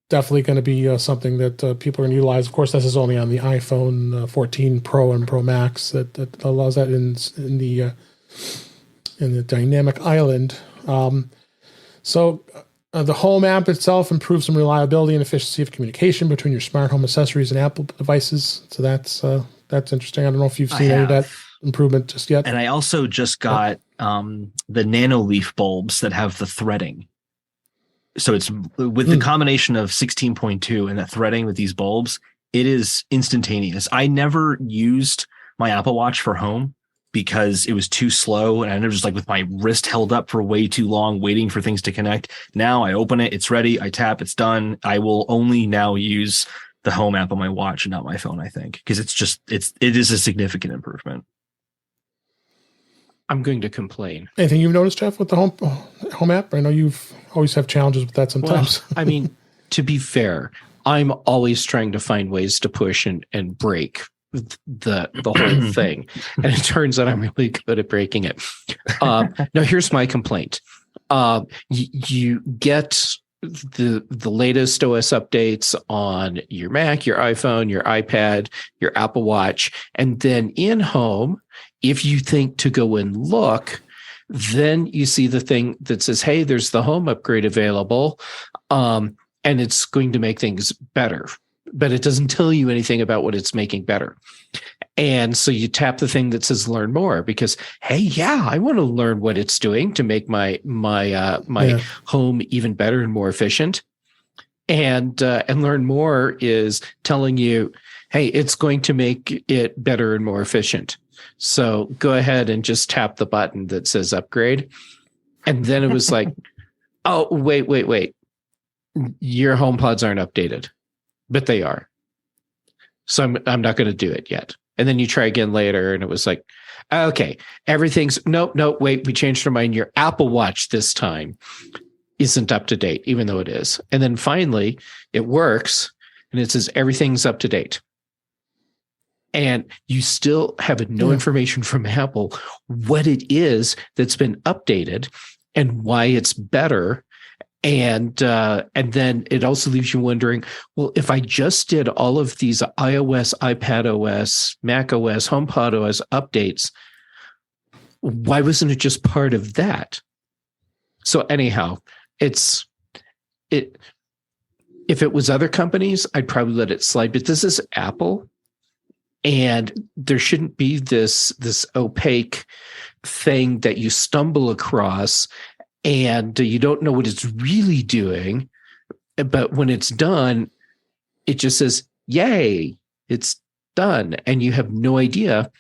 definitely going to be something that people are going to utilize. Of course, this is only on the iPhone 14 Pro and Pro Max that allows that in the dynamic island. So the Home app itself improves some reliability and efficiency of communication between your smart home accessories and Apple devices. So that's interesting. I don't know if you've seen any of that improvement just yet. And I also just got the nano leaf bulbs that have the threading. So it's with the combination of 16.2 and the threading with these bulbs, it is instantaneous. I never used my Apple Watch for home because it was too slow. And I never just with my wrist held up for way too long, waiting for things to connect. Now I open it, it's ready. I tap, it's done. I will only now use the Home app on my watch and not my phone, I think, because it is a significant improvement. I'm going to complain. Anything you've noticed, Jeff, with the home app? I know you've always have challenges with that sometimes. Well, I mean, to be fair, I'm always trying to find ways to push and break the whole thing. And it turns out I'm really good at breaking it. Now, here's my complaint. You get the latest OS updates on your Mac, your iPhone, your iPad, your Apple Watch, and then in Home, if you think to go and look, then you see the thing that says, hey, there's the Home upgrade available, and it's going to make things better. But it doesn't tell you anything about what it's making better. And so you tap the thing that says learn more because, hey, yeah, I want to learn what it's doing to make my home even better and more efficient. And learn more is telling you, hey, it's going to make it better and more efficient. So go ahead and just tap the button that says upgrade. And then it was like, oh, wait. Your HomePods aren't updated, but they are. So I'm not going to do it yet. And then you try again later and it was like, okay, everything's no, wait, we changed our mind. Your Apple Watch this time isn't up to date, even though it is. And then finally it works and it says everything's up to date. And you still have no information from Apple what it is that's been updated and why it's better. And then it also leaves you wondering, well, if I just did all of these iOS, iPadOS, macOS, HomePodOS updates, why wasn't it just part of that? So anyhow, if it was other companies, I'd probably let it slide. But this is Apple. And there shouldn't be this opaque thing that you stumble across and you don't know what it's really doing. But when it's done, it just says, yay, it's done. And you have no idea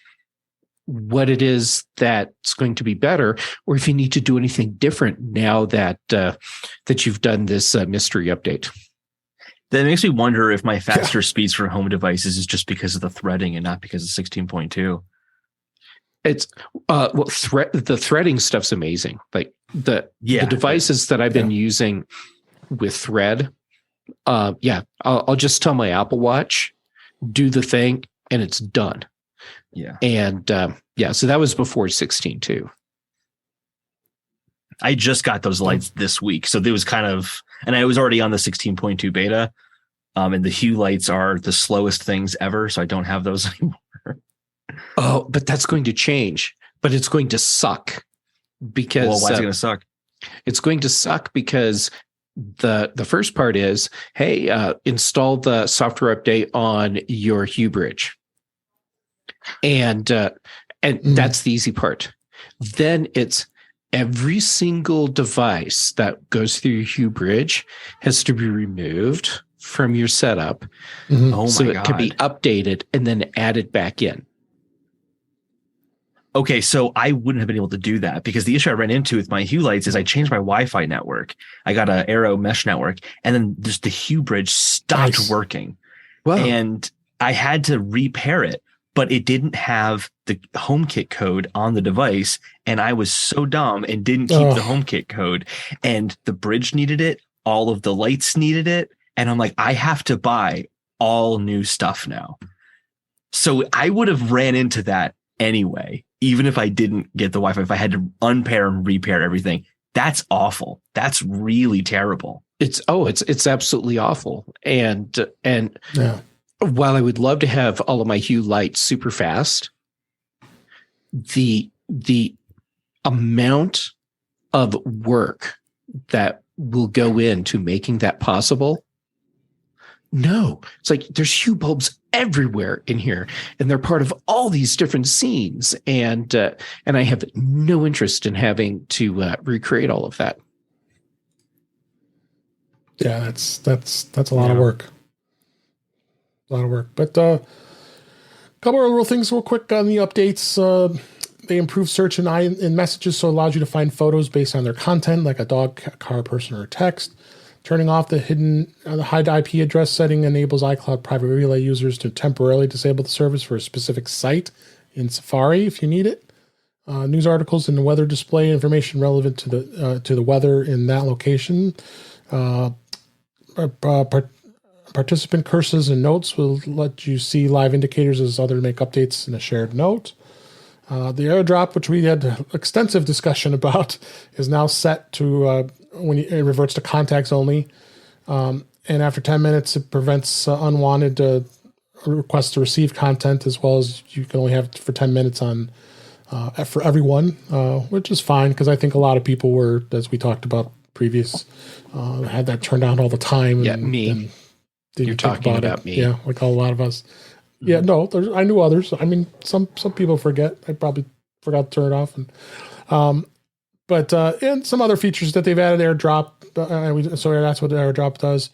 what it is that's going to be better, or if you need to do anything different now that you've done this mystery update. That makes me wonder if my faster speeds for home devices is just because of the threading and not because of 16.2. It's the threading stuff's amazing. Like the devices that I've been using with thread. I'll just tell my Apple Watch, do the thing, and it's done. Yeah. And so that was before 16.2. I just got those lights this week. So there was and I was already on the 16.2 beta. And the hue lights are the slowest things ever. So I don't have those anymore. Oh, but that's going to change. But it's going to suck because. Well, why is it going to suck? It's going to suck because the first part is, hey, install the software update on your Hue bridge. And that's the easy part. Then it's every single device that goes through your Hue bridge has to be removed from your setup. Mm-hmm. Oh my so God. It can be updated and then added back in. Okay, so I wouldn't have been able to do that because the issue I ran into with my Hue lights is I changed my Wi-Fi network. I got an Arrow mesh network, and then just the Hue bridge stopped working. Wow. And I had to repair it, but it didn't have the HomeKit code on the device, and I was so dumb and didn't keep the HomeKit code. And the bridge needed it, all of the lights needed it, and I'm like, I have to buy all new stuff now. So I would have ran into that anyway, even if I didn't get the Wi-Fi. If I had to unpair and repair everything, That's awful. That's really terrible. It's absolutely awful. And while I would love to have all of my Hue lights super fast, the amount of work that will go into making that possible. No, it's like there's Hue bulbs everywhere in here, and they're part of all these different scenes. And I have no interest in having to recreate all of that. Yeah, that's a lot of work. A lot of work. But a couple of little things real quick on the updates. They improved search in messages, so it allows you to find photos based on their content, like a dog, a car, person, or a text. Turning off the hide IP address setting enables iCloud Private Relay users to temporarily disable the service for a specific site in Safari if you need it. News articles in the weather display information relevant to the weather in that location. Participant curses and notes will let you see live indicators as others make updates in a shared note. The airdrop, which we had extensive discussion about, is now set to when it reverts to contacts only. And after 10 minutes, it prevents unwanted requests to receive content, as well as you can only have for 10 minutes on for everyone, which is fine because I think a lot of people were, as we talked about previous, had that turned on all the time. Yeah, me. You're talking about me. Yeah, like a lot of us. Yeah, no, I knew others. I mean, some people forget. I probably forgot to turn it off. And some other features that they've added, AirDrop. That's what AirDrop does.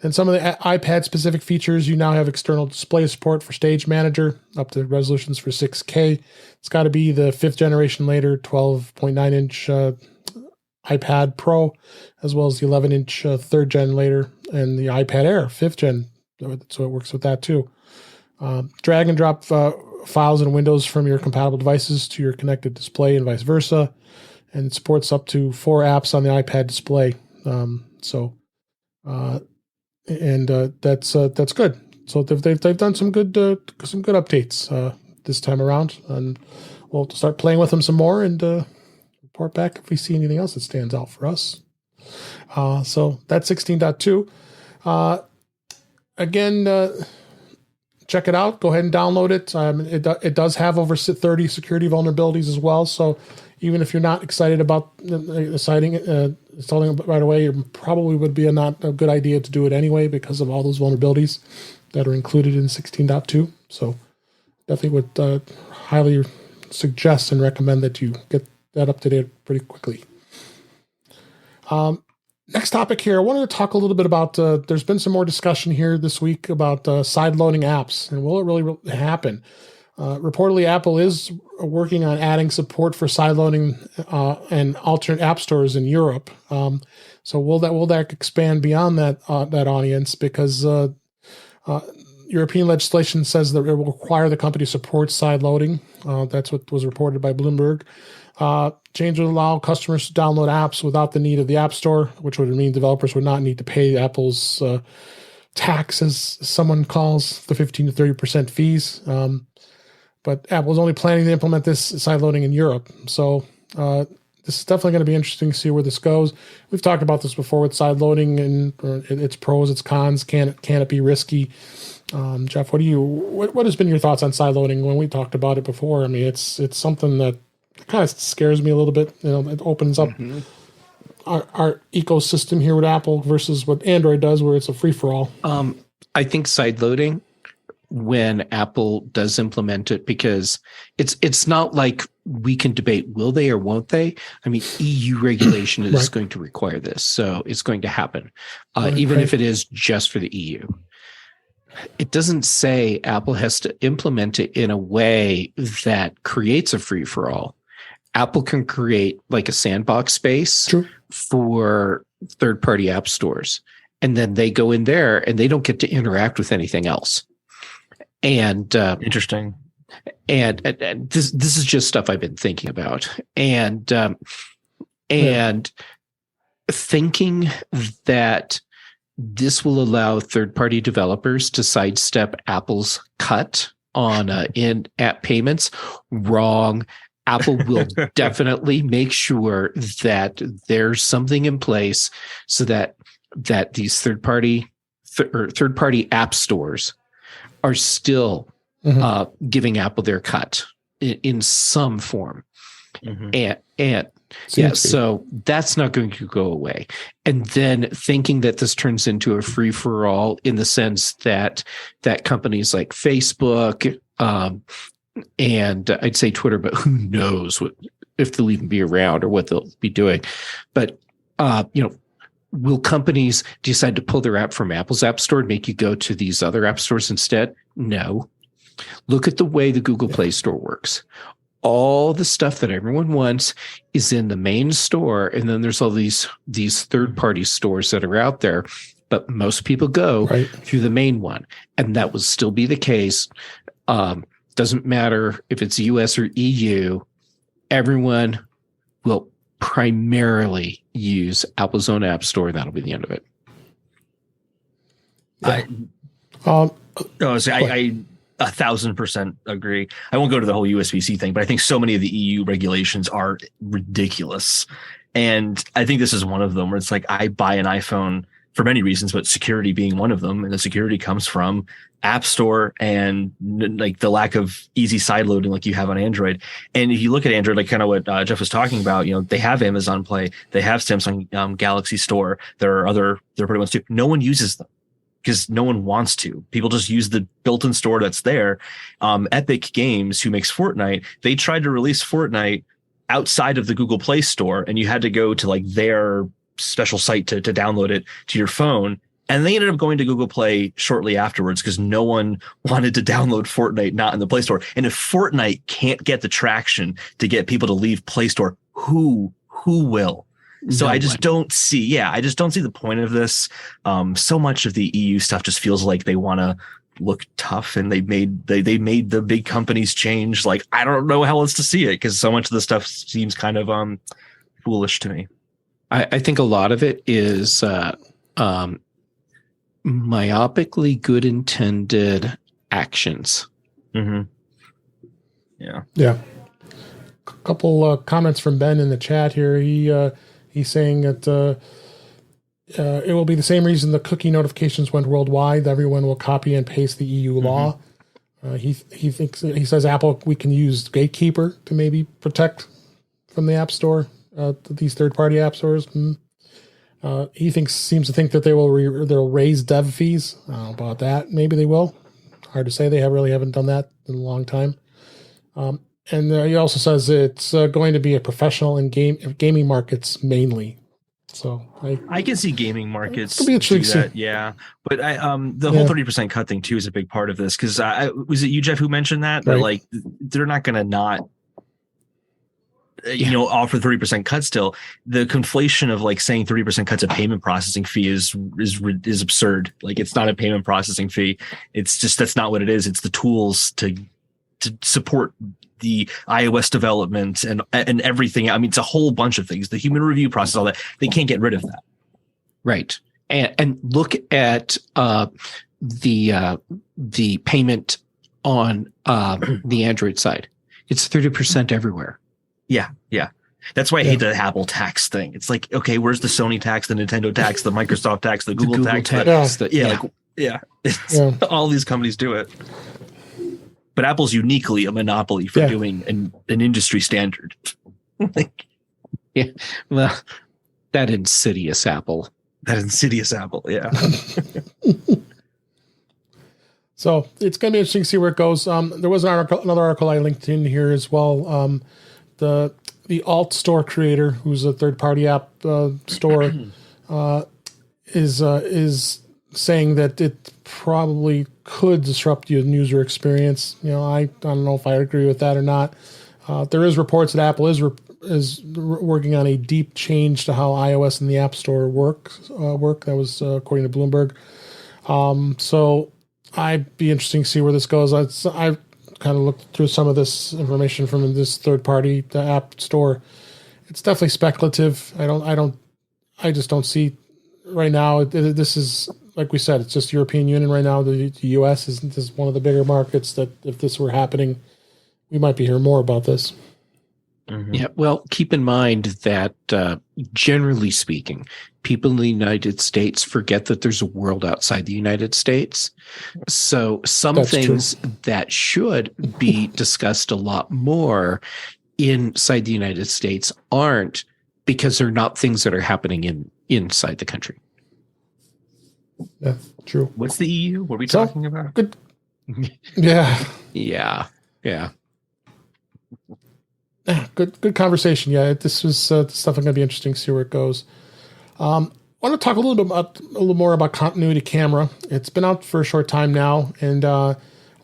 And some of the iPad specific features, you now have external display support for Stage Manager, up to resolutions for 6K. It's got to be the 5th generation later, 12.9 inch iPad Pro, as well as the 11 inch 3rd gen later, and the iPad Air 5th gen. So it works with that too. Drag and drop files and windows from your compatible devices to your connected display and vice versa, and it supports up to 4 apps on the iPad display. That's good. So they've done some good updates this time around, and we'll start playing with them some more and report back if we see anything else that stands out for us. So that's 16.2. Again. Check it out. Go ahead and download it. It does have over 30 security vulnerabilities as well. So even if you're not excited about installing it right away, it probably would be not a good idea to do it anyway because of all those vulnerabilities that are included in 16.2. So definitely would highly suggest and recommend that you get that up to date pretty quickly. Next topic here, I wanted to talk a little bit about, there's been some more discussion here this week about side-loading apps, and will it really happen? Reportedly, Apple is working on adding support for side-loading and alternate app stores in Europe. So will that expand beyond that audience? Because European legislation says that it will require the company to support side-loading. That's what was reported by Bloomberg. Change would allow customers to download apps without the need of the App Store, which would mean developers would not need to pay Apple's tax, as someone calls the 15 to 30% fees. But Apple's only planning to implement this side loading in Europe. So this is definitely going to be interesting to see where this goes. We've talked about this before with side loading and its pros, its cons. Can it be risky? Jeff, what has been your thoughts on side loading when we talked about it before? I mean, it's something that kind of scares me a little bit. It opens up our ecosystem here with Apple versus what Android does, where it's a free for all. I think side loading, when Apple does implement it, because it's not like we can debate will they or won't they. I mean, EU regulation is going to require this, so it's going to happen, even if it is just for the EU. It doesn't say Apple has to implement it in a way that creates a free for all. Apple can create like a sandbox space for third-party app stores, and then they go in there and they don't get to interact with anything else. And interesting. And this is just stuff I've been thinking about, and thinking that this will allow third-party developers to sidestep Apple's cut on in-app payments. Wrong. Apple will definitely make sure that there's something in place so that these third-party app stores are still giving Apple their cut in some form. And so that's not going to go away. And then thinking that this turns into a free-for-all in the sense that companies like Facebook, and I'd say Twitter, but who knows if they'll even be around or what they'll be doing. But, will companies decide to pull their app from Apple's App Store and make you go to these other app stores instead? No. Look at the way the Google Play Store works. All the stuff that everyone wants is in the main store, and then there's all these third-party stores that are out there, but most people go through the main one, and that will still be the case. Doesn't matter if it's US or EU, everyone will primarily use Apple's own app store. That'll be the end of it. I 1,000% agree. I won't go to the whole USB-C thing, but I think so many of the EU regulations are ridiculous. And I think this is one of them where it's like, I buy an iPhone for many reasons, but security being one of them. And the security comes from App Store and like the lack of easy side loading like you have on Android. And if you look at Android, like kind of what Jeff was talking about, they have Amazon Play, they have Samsung Galaxy Store. There are other third-party ones too. No one uses them because no one wants to. People just use the built-in store that's there. Epic Games, who makes Fortnite, they tried to release Fortnite outside of the Google Play Store, and you had to go to like their special site to download it to your phone. And they ended up going to Google Play shortly afterwards because no one wanted to download Fortnite not in the Play Store. And if Fortnite can't get the traction to get people to leave Play Store, who will? So I just don't see the point of this. So much of the EU stuff just feels like they want to look tough, and they made the big companies change. Like, I don't know how else to see it because so much of the stuff seems kind of foolish to me. I think a lot of it is myopically good intended actions. Yeah. A couple comments from Ben in the chat here. He's saying that it will be the same reason the cookie notifications went worldwide. Everyone will copy and paste the EU law. He says Apple, we can use Gatekeeper to maybe protect from the App Store. These third-party app stores. He seems to think that they'll raise dev fees. I don't know about that. Maybe they will. Hard to say. They haven't done that in a long time. And he also says it's going to be a professional and gaming markets mainly. So I can see gaming markets do that. Yeah, but the whole 30% cut thing too is a big part of this because was it you, Jeff, who mentioned that? Right. That like they're not going to not. Offer 30% cut still. The conflation of like saying 30% cuts a payment processing fee is absurd. Like, it's not a payment processing fee. It's just, that's not what it is. It's the tools to support the iOS development and everything. I mean, it's a whole bunch of things. The human review process, all that. They can't get rid of that. Right. And look at the payment on the Android side. It's 30% everywhere. Yeah. That's why I hate the Apple tax thing. It's like, okay, where's the Sony tax, the Nintendo tax, the Microsoft tax, the Google tax? All these companies do it. But Apple's uniquely a monopoly for doing an industry standard. Well, that insidious Apple. Yeah. So it's going to be interesting to see where it goes. There was another article I linked in here as well. The Alt Store creator, who's a third-party app store, is saying that it probably could disrupt your user experience. I don't know if I agree with that or not. There is reports that Apple is working on a deep change to how iOS and the App Store work. That was according to Bloomberg. So I'd be interesting to see where this goes. I've kind of looked through some of this information from this third-party app store. It's definitely speculative. I just don't see right now. This is, like we said, it's just European Union right now. The U.S. is one of the bigger markets that if this were happening, we might be hearing more about this. Yeah, well, keep in mind that generally speaking, people in the United States forget that there's a world outside the United States. So some That's things true. that should be discussed a lot more inside the United States aren't, because they're not things that are happening inside the country. Yeah, true. What's the EU? What are we talking about? Good. Yeah. Yeah. Yeah, good conversation. Yeah, this was definitely going to be interesting to see where it goes. I want to talk a little more about continuity camera. It's been out for a short time now, and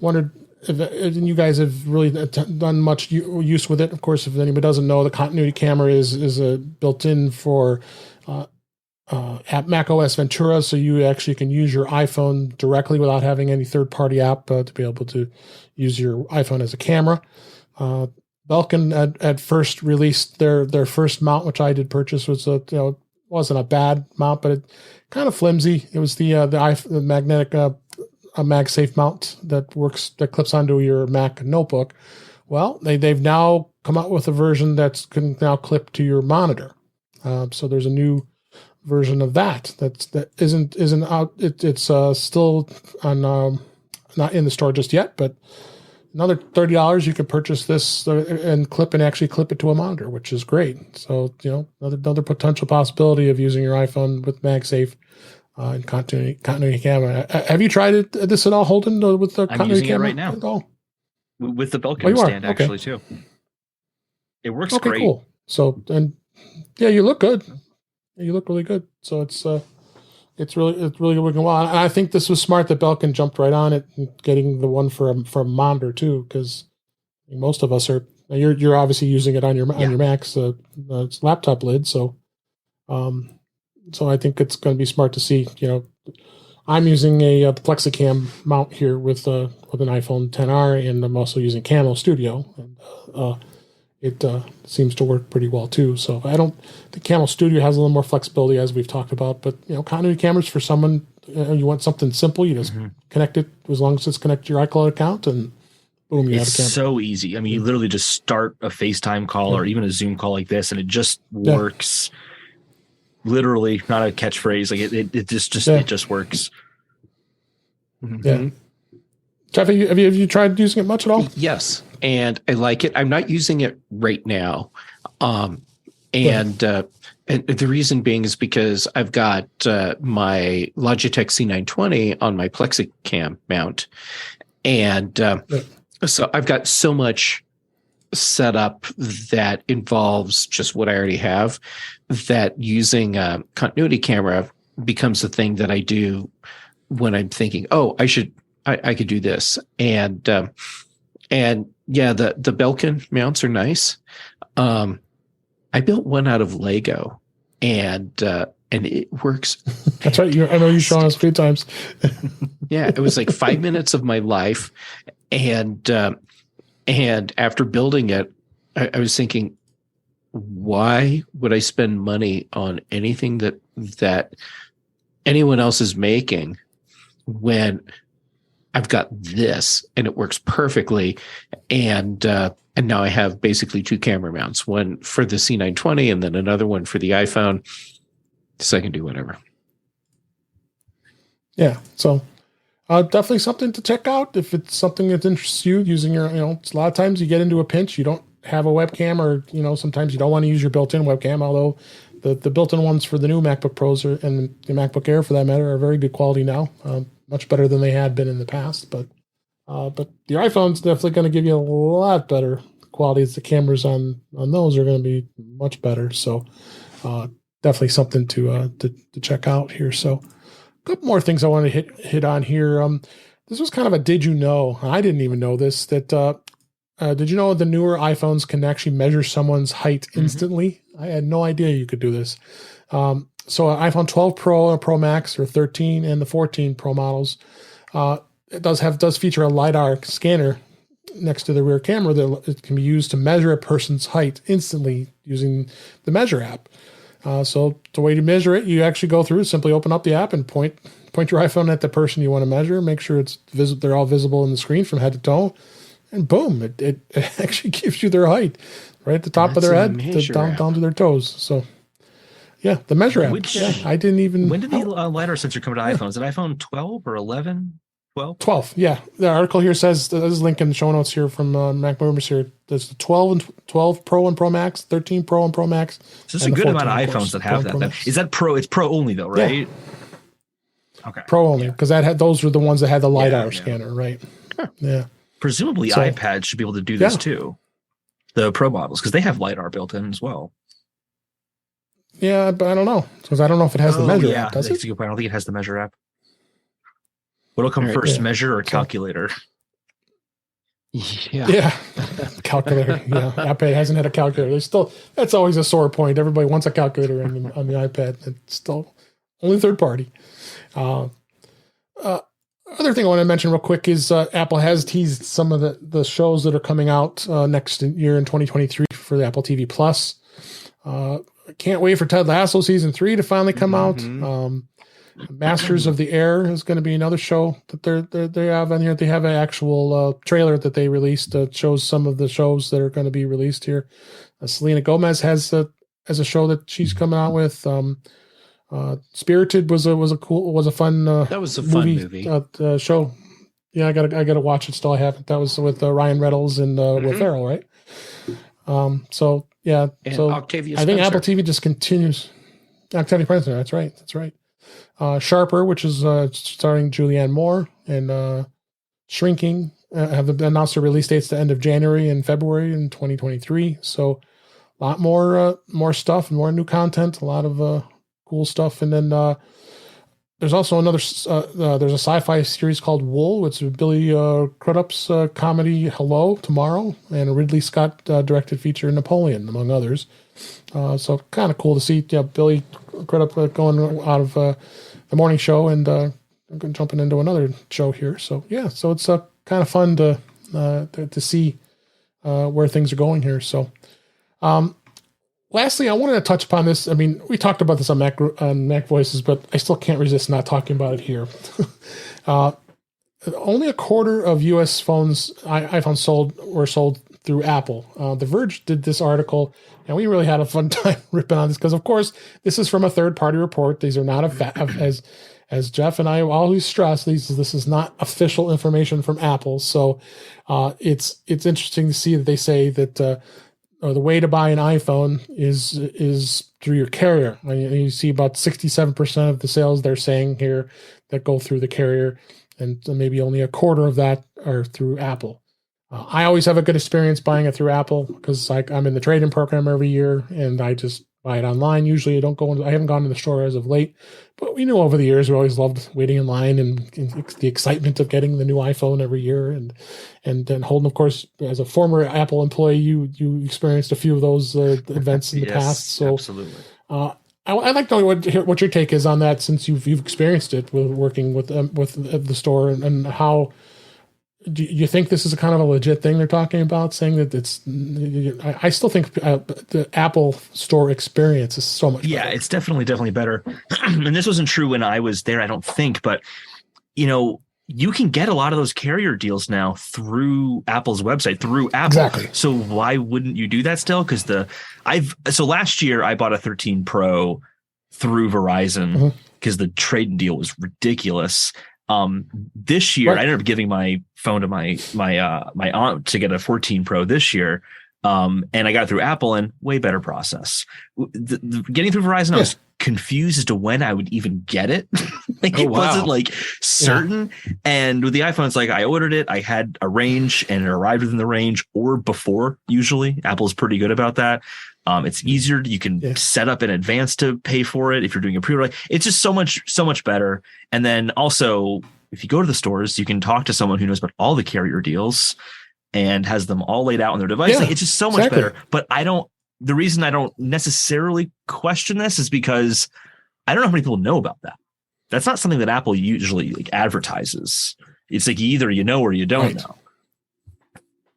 wondered if you guys have really done much use with it. Of course, if anybody doesn't know, the continuity camera is built in for app macOS Ventura, so you actually can use your iPhone directly without having any third-party app to be able to use your iPhone as a camera. Belkin at first released their first mount, which I did purchase, was wasn't a bad mount, but it kind of flimsy. It was the magnetic a MagSafe mount that clips onto your Mac notebook. Well, they've now come out with a version that can now clip to your monitor. So there's a new version of that isn't out. It's still on not in the store just yet, but another $30 you could purchase this and actually clip it to a monitor, which is great. So another potential possibility of using your iPhone with MagSafe and continuity camera. Have you tried this at all, Holden? With the I'm using camera it right now at all? With the Belkin stand, Okay. actually too. It works okay, great. Cool. So yeah, you look good. You look really good. So it's really working well. And I think this was smart that Belkin jumped right on it and getting the one for a monitor too, because most of us are. You're obviously using it on your Mac's laptop lid. So I think it's going to be smart to see. I'm using a Plexicam mount here with an iPhone XR, and I'm also using Camo Studio, and it seems to work pretty well too. So the Camo Studio has a little more flexibility, as we've talked about, but continuity cameras for someone, you want something simple, you just connect it as long as it's connected to your iCloud account, and boom, you have a camera. It's so easy. I mean, you literally just start a FaceTime call or even a Zoom call like this, and it just works. Literally, not a catchphrase. Like it just works. Yeah. Jeff, have you tried using it much at all? Yes, and I like it. I'm not using it right now, and the reason being is because I've got my Logitech C920 on my Plexicam mount, and so I've got so much set up that involves just what I already have, that using a continuity camera becomes the thing that I do when I'm thinking, oh, I could do this. And yeah, the Belkin mounts are nice. I built one out of Lego, and it works. That's right. I know you've shown us a few times. Yeah, it was like 5 minutes of my life, and after building it, I was thinking, why would I spend money on anything that anyone else is making when I've got this and it works perfectly? And now I have basically two camera mounts, one for the C920 and then another one for the iPhone, so I can do whatever. Yeah. So definitely something to check out if it's something that interests you, using your, a lot of times you get into a pinch, you don't have a webcam, or, sometimes you don't want to use your built-in webcam, although the built-in ones for the new MacBook Pros and the MacBook Air, for that matter, are very good quality now, much better than they had been in the past. But the iPhone's definitely going to give you a lot better quality. As the cameras on those are going to be much better. So definitely something to check out here. So a couple more things I want to hit on here. This was kind of a did you know? I didn't even know this. That did you know the newer iPhones can actually measure someone's height instantly? I had no idea you could do this. So iPhone 12 Pro and Pro Max, or 13 and the 14 Pro models, it does feature a LiDAR scanner next to the rear camera that it can be used to measure a person's height instantly using the Measure app. So the way to measure it, you actually go through, simply open up the app and point your iPhone at the person you want to measure, make sure they're all visible in the screen from head to toe, and boom, it actually gives you their height right at the top of their head down to their toes. So yeah, the Measure app. I didn't even. When did the LiDAR sensor come to iPhone? Is it iPhone 12 or 11? 12? 12, yeah. The article here says, there's a link in the show notes here from Mac Rumors here. There's the 12 Pro and Pro Max, 13 Pro and Pro Max. So there's a good amount of iPhones that have that. Is that Pro? It's Pro only though, right? Yeah. Okay. Pro only, because those were the ones that had the LiDAR scanner, right? Yeah. Presumably iPad should be able to do this too. The Pro models, because they have LiDAR built in as well. Yeah, but I don't know, because I don't know if it has the Measure app, does it? I don't think it has the Measure app. What'll come first, Measure or Calculator? Yeah. Calculator. Yeah, iPad hasn't had a calculator. That's always a sore point. Everybody wants a calculator on the iPad. It's still only third party. Other thing I want to mention real quick is Apple has teased some of the shows that are coming out next year in 2023 for the Apple TV Plus. Can't wait for Ted Lasso season 3 to finally come out. Masters of the Air is going to be another show that they have on here. They have an actual trailer that they released that shows some of the shows that are going to be released here. Selena Gomez has a show that she's coming out with. Spirited was a fun that was a fun movie show. Yeah, I gotta watch it still. I haven't. That was with Ryan Reynolds and Will Ferrell, right? So yeah, and so Octavia I think Spencer. Apple TV just continues. Octavia Spencer, that's right. Sharper, which is starring Julianne Moore, and Shrinking have announced their release dates the end of January and February in 2023. So a lot more stuff and more new content, a lot of cool stuff. And then there's also there's a sci-fi series called Wool, which is Billy Crudup's comedy Hello Tomorrow, and a Ridley Scott directed feature Napoleon, among others. So kind of cool to see Billy Crudup going out of the morning show and jumping into another show here. So yeah, so it's kind of fun to see where things are going here. So lastly, I wanted to touch upon this. I mean, we talked about this on Mac Voices, but I still can't resist not talking about it here. Only a quarter of U.S. iPhones were sold through Apple. The Verge did this article, and we really had a fun time ripping on this because, of course, this is from a third-party report. These are not as Jeff and I always stress. This is not official information from Apple. So it's interesting to see that they say that the way to buy an iPhone is through your carrier. I mean, you see about 67% of the sales they're saying here that go through the carrier, and maybe only a quarter of that are through Apple. I always have a good experience buying it through Apple because I'm in the trade-in program every year, and I just buy it online. Usually, I haven't gone to the store as of late, but we knew over the years we always loved waiting in line and the excitement of getting the new iPhone every year. And then Holden, of course, as a former Apple employee, you experienced a few of those events in the past. So absolutely. I'd like to know what your take is on that, since you've experienced it with working with the store, and how. Do you think this is a kind of a legit thing they're talking about, saying that it's? I still think the Apple Store experience is so much better. Yeah, it's definitely better. And this wasn't true when I was there, I don't think. But, you can get a lot of those carrier deals now through Apple's website, through Apple. Exactly. So why wouldn't you do that still? Because so last year I bought a 13 Pro through Verizon because the trade deal was ridiculous. This year, I ended up giving my phone to my aunt to get a 14 Pro this year. And I got it through Apple, and way better process. Getting through Verizon, I was confused as to when I would even get it. Wasn't certain. Yeah. And with the iPhone, it's like I ordered it, I had a range, and it arrived within the range or before. Usually, Apple's pretty good about that. It's easier. You can set up in advance to pay for it if you're doing a pre-order. It's just so much better. And then also, if you go to the stores, you can talk to someone who knows about all the carrier deals and has them all laid out on their device. It's just so much better. But the reason I don't necessarily question this is because I don't know how many people know about that. That's not something that Apple usually advertises. It's like either you know or you don't know.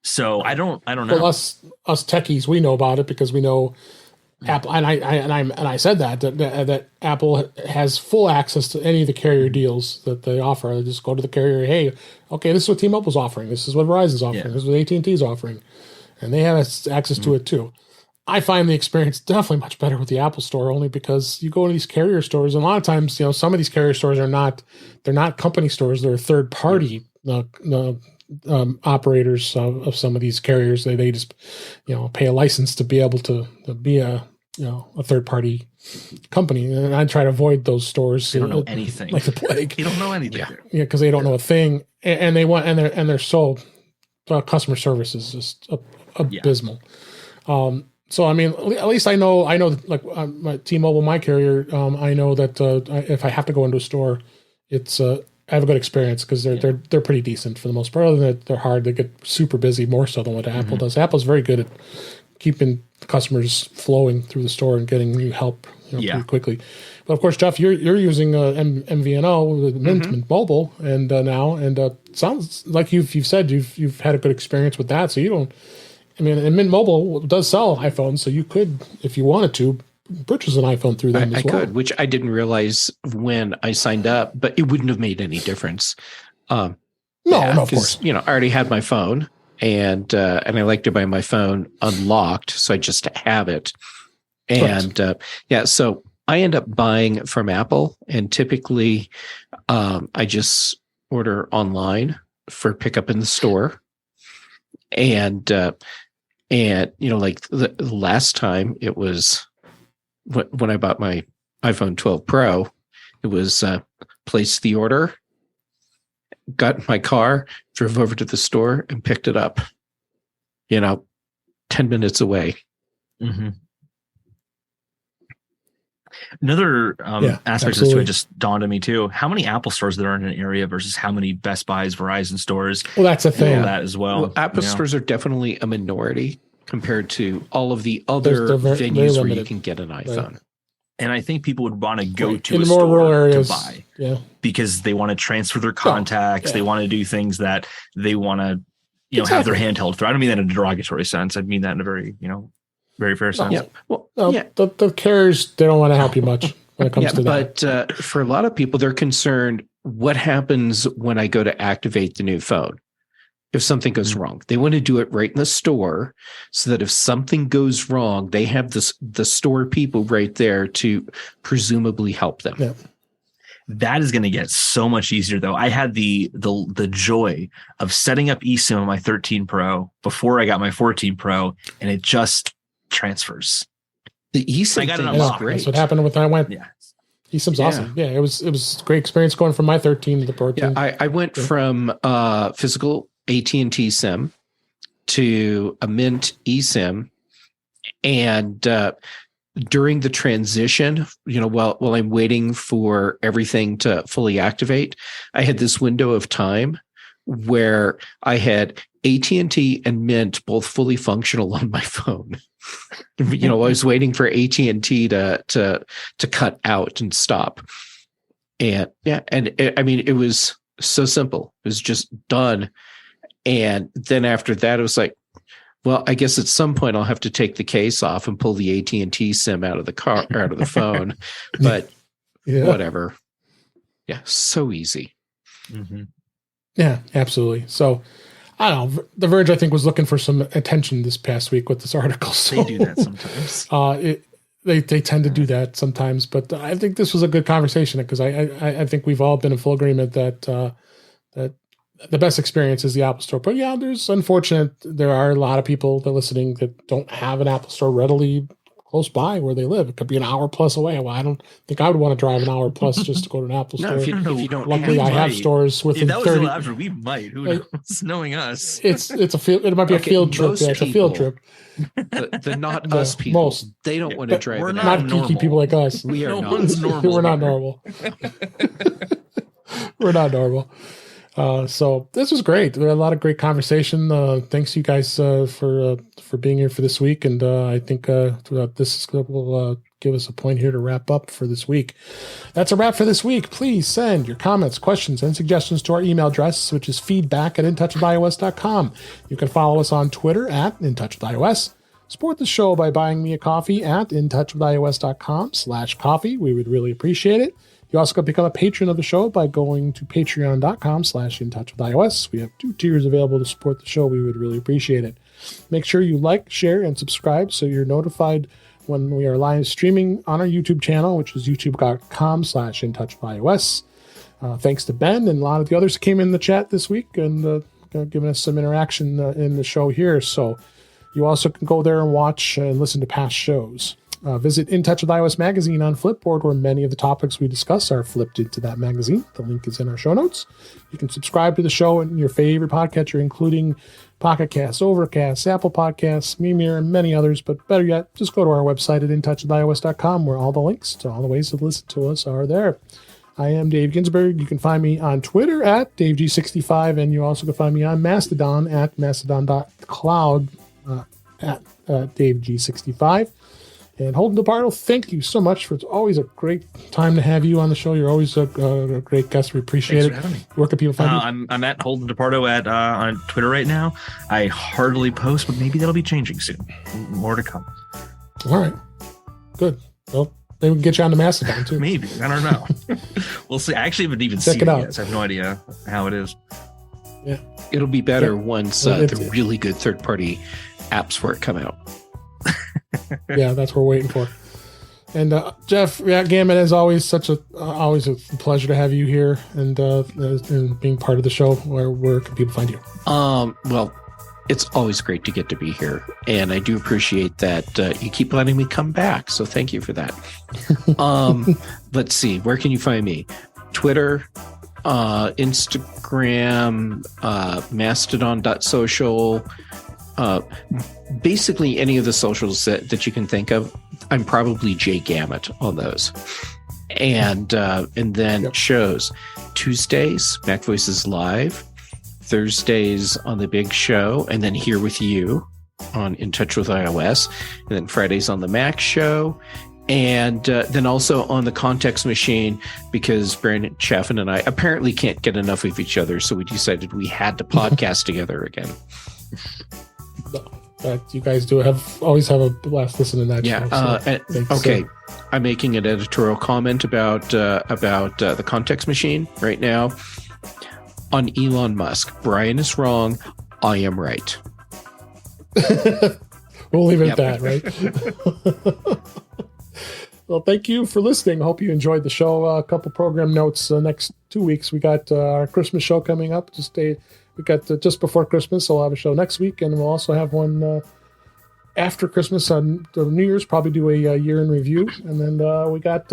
So I don't know. Well, us techies, we know about it because we know Apple, and I said that Apple has full access to any of the carrier deals that they offer. I just go to the carrier. Hey, okay, this is what T-Mobile's offering. This is what Verizon's offering. This is what AT&T's offering, and they have access to it too. I find the experience definitely much better with the Apple Store, only because you go to these carrier stores, and a lot of times, some of these carrier stores they're not company stores. They're third party operators of some of these carriers. They just pay a license to be able to be a third party company, and I try to avoid those stores. They don't know anything, like the plague. You don't know anything. Yeah, because they don't know a thing, and they're so customer service is just abysmal. So I mean, at least I know like my T-Mobile, my carrier. I know that if I have to go into a store, it's I have a good experience because they're pretty decent for the most part. Other than that, they're hard. They get super busy, more so than what Apple does. Apple's very good at keeping customers flowing through the store and getting you help pretty quickly. But of course, Jeff, you're using MVNO, Mint Mobile, and now sounds like you've said you've had a good experience with that. So you don't. I mean, and Mint Mobile does sell iPhones, so you could, if you wanted to, purchase an iPhone through them as well. I could, which I didn't realize when I signed up, but it wouldn't have made any difference. No, of course. I already had my phone, and I like to buy my phone unlocked, so I just have it. And so I end up buying from Apple, and typically I just order online for pickup in the store. And like the last time, it was when I bought my iPhone 12 Pro, it was placed the order, got in my car, drove over to the store, and picked it up, 10 minutes away. Mm-hmm. Another aspect of this just dawned on me too. How many Apple stores there are in an area versus how many Best Buys, Verizon stores? Well, that's a thing. That as well. Apple stores are definitely a minority compared to all of the other venues where you can get an iPhone. Right. And I think people would want to go to in a more store rural areas, to buy, because they want to transfer their contacts. They want to do things that they want to, have their handheld through. I don't mean that in a derogatory sense. I mean that in a very, very fair sense. The carriers, they don't want to help you much when it comes to that. But for a lot of people, they're concerned, what happens when I go to activate the new phone? If something goes wrong, they want to do it right in the store so that if something goes wrong, they have the store people right there to presumably help them. Yeah. That is going to get so much easier, though. I had the joy of setting up eSIM on my 13 Pro before I got my 14 Pro, and it just transfers. The eSIM thing is great. That's what happened when I went. Yeah. eSIM's awesome. Yeah, it was a great experience going from my 13 to the 14. Yeah, I went from physical AT&T SIM to a Mint eSIM, and during the transition, while I'm waiting for everything to fully activate, I had this window of time where I had AT&T and Mint both fully functional on my phone. I was waiting for AT&T to cut out and stop. And it was so simple. It was just done. And then after that, it was like, well, I guess at some point I'll have to take the case off and pull the AT&T SIM out of the car, or out of the phone. But whatever. Yeah, so easy. Mm-hmm. Yeah, absolutely. So I don't know. The Verge, I think, was looking for some attention this past week with this article. So, they do that sometimes. They tend to do that sometimes. But I think this was a good conversation because I think we've all been in full agreement that the best experience is the Apple Store. But yeah, there are a lot of people that are listening that don't have an Apple Store readily close by where they live. It could be an hour plus away. Well, I don't think I would want to drive an hour plus just to go to an Apple Store. If you don't, luckily I have stores within 30. If that was we might. Who knows? Knowing us, it's a field. It might be a field trip. Yeah, it's a field trip. The not us people. They don't want to drive. We're not geeky people like us. We are normal. We're not normal. We're not normal. So this was great. There were a lot of great conversation. Thanks you guys for being here for this week, and I think this will give us a point here to wrap up for this week. That's a wrap for this week. Please send your comments, questions, and suggestions to our email address, which is feedback@intouchwithios.com. You can follow us on Twitter @intouchwithios. support the show by buying me a coffee at intouchwithios.com/coffee. We would really appreciate it. You also can become a patron of the show by going to patreon.com/intouchwithios. We have 2 tiers available to support the show. We would really appreciate it. Make sure you like, share, and subscribe so you're notified when we are live streaming on our YouTube channel, which is youtube.com/intouchwithios. Thanks to Ben and a lot of the others that came in the chat this week and giving us some interaction in the show here. So you also can go there and watch and listen to past shows. Visit In Touch with iOS magazine on Flipboard, where many of the topics we discuss are flipped into that magazine. The link is in our show notes. You can subscribe to the show in your favorite podcatcher, including Pocket Cast, Overcast, Apple Podcasts, Mimir, and many others. But better yet, just go to our website at intouchwithios.com, where all the links to all the ways to listen to us are there. I am Dave Ginsburg. You can find me on Twitter at DaveG65, and you also can find me on Mastodon at mastodon.cloud at DaveG65. And Holden DePardo, thank you so much. It's always a great time to have you on the show. You're always a great guest. We appreciate Thanks it. for having me. Where can people find you? I'm at Holden DePardo on Twitter right now. I hardly post, but maybe that'll be changing soon. More to come. All right. Good. Well, maybe we can get you on the Mastodon, too. Maybe. I don't know. We'll see. I actually haven't even Check seen it it out. yet, so I have no idea how it is. Yeah. It'll be better Yeah. once Well, the really good third-party apps for it come out. Yeah, that's what we're waiting for. And Jeff, Gamet, as always, always a pleasure to have you here and being part of the show. Where can people find you? Well, it's always great to get to be here, and I do appreciate that you keep letting me come back. So thank you for that. Let's see, where can you find me? Twitter, Instagram, Mastodon.social. Basically any of the socials that you can think of. I'm probably Jay Gamet on those. And then shows. Tuesdays, Mac Voices Live. Thursdays on the big show, and then here with you on In Touch with iOS. And then Fridays on the Mac show. And then also on the Context Machine, because Brandon Chaffin and I apparently can't get enough of each other, so we decided we had to podcast together again. You guys always have a blast listening to that show. So okay. I'm making an editorial comment about the Context Machine right now on Elon Musk. Brian is wrong. I am right. We'll leave it at that, right? Well, thank you for listening. Hope you enjoyed the show. A couple program notes. Next 2 weeks, we got our Christmas show coming up. We got just before Christmas, so we'll have a show next week, and we'll also have one after Christmas on the New Year's, probably do a year in review. And then we got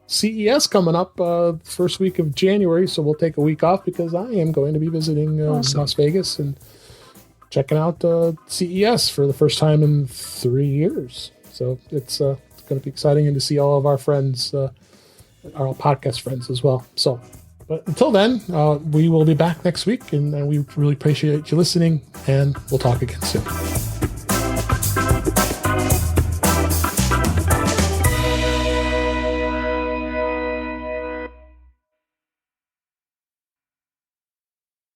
CES coming up first week of January, so we'll take a week off because I am going to be visiting Las Vegas and checking out CES for the first time in 3 years. So it's going to be exciting, and to see all of our friends, our podcast friends as well. So, but until then, we will be back next week, and we really appreciate you listening, and we'll talk again soon.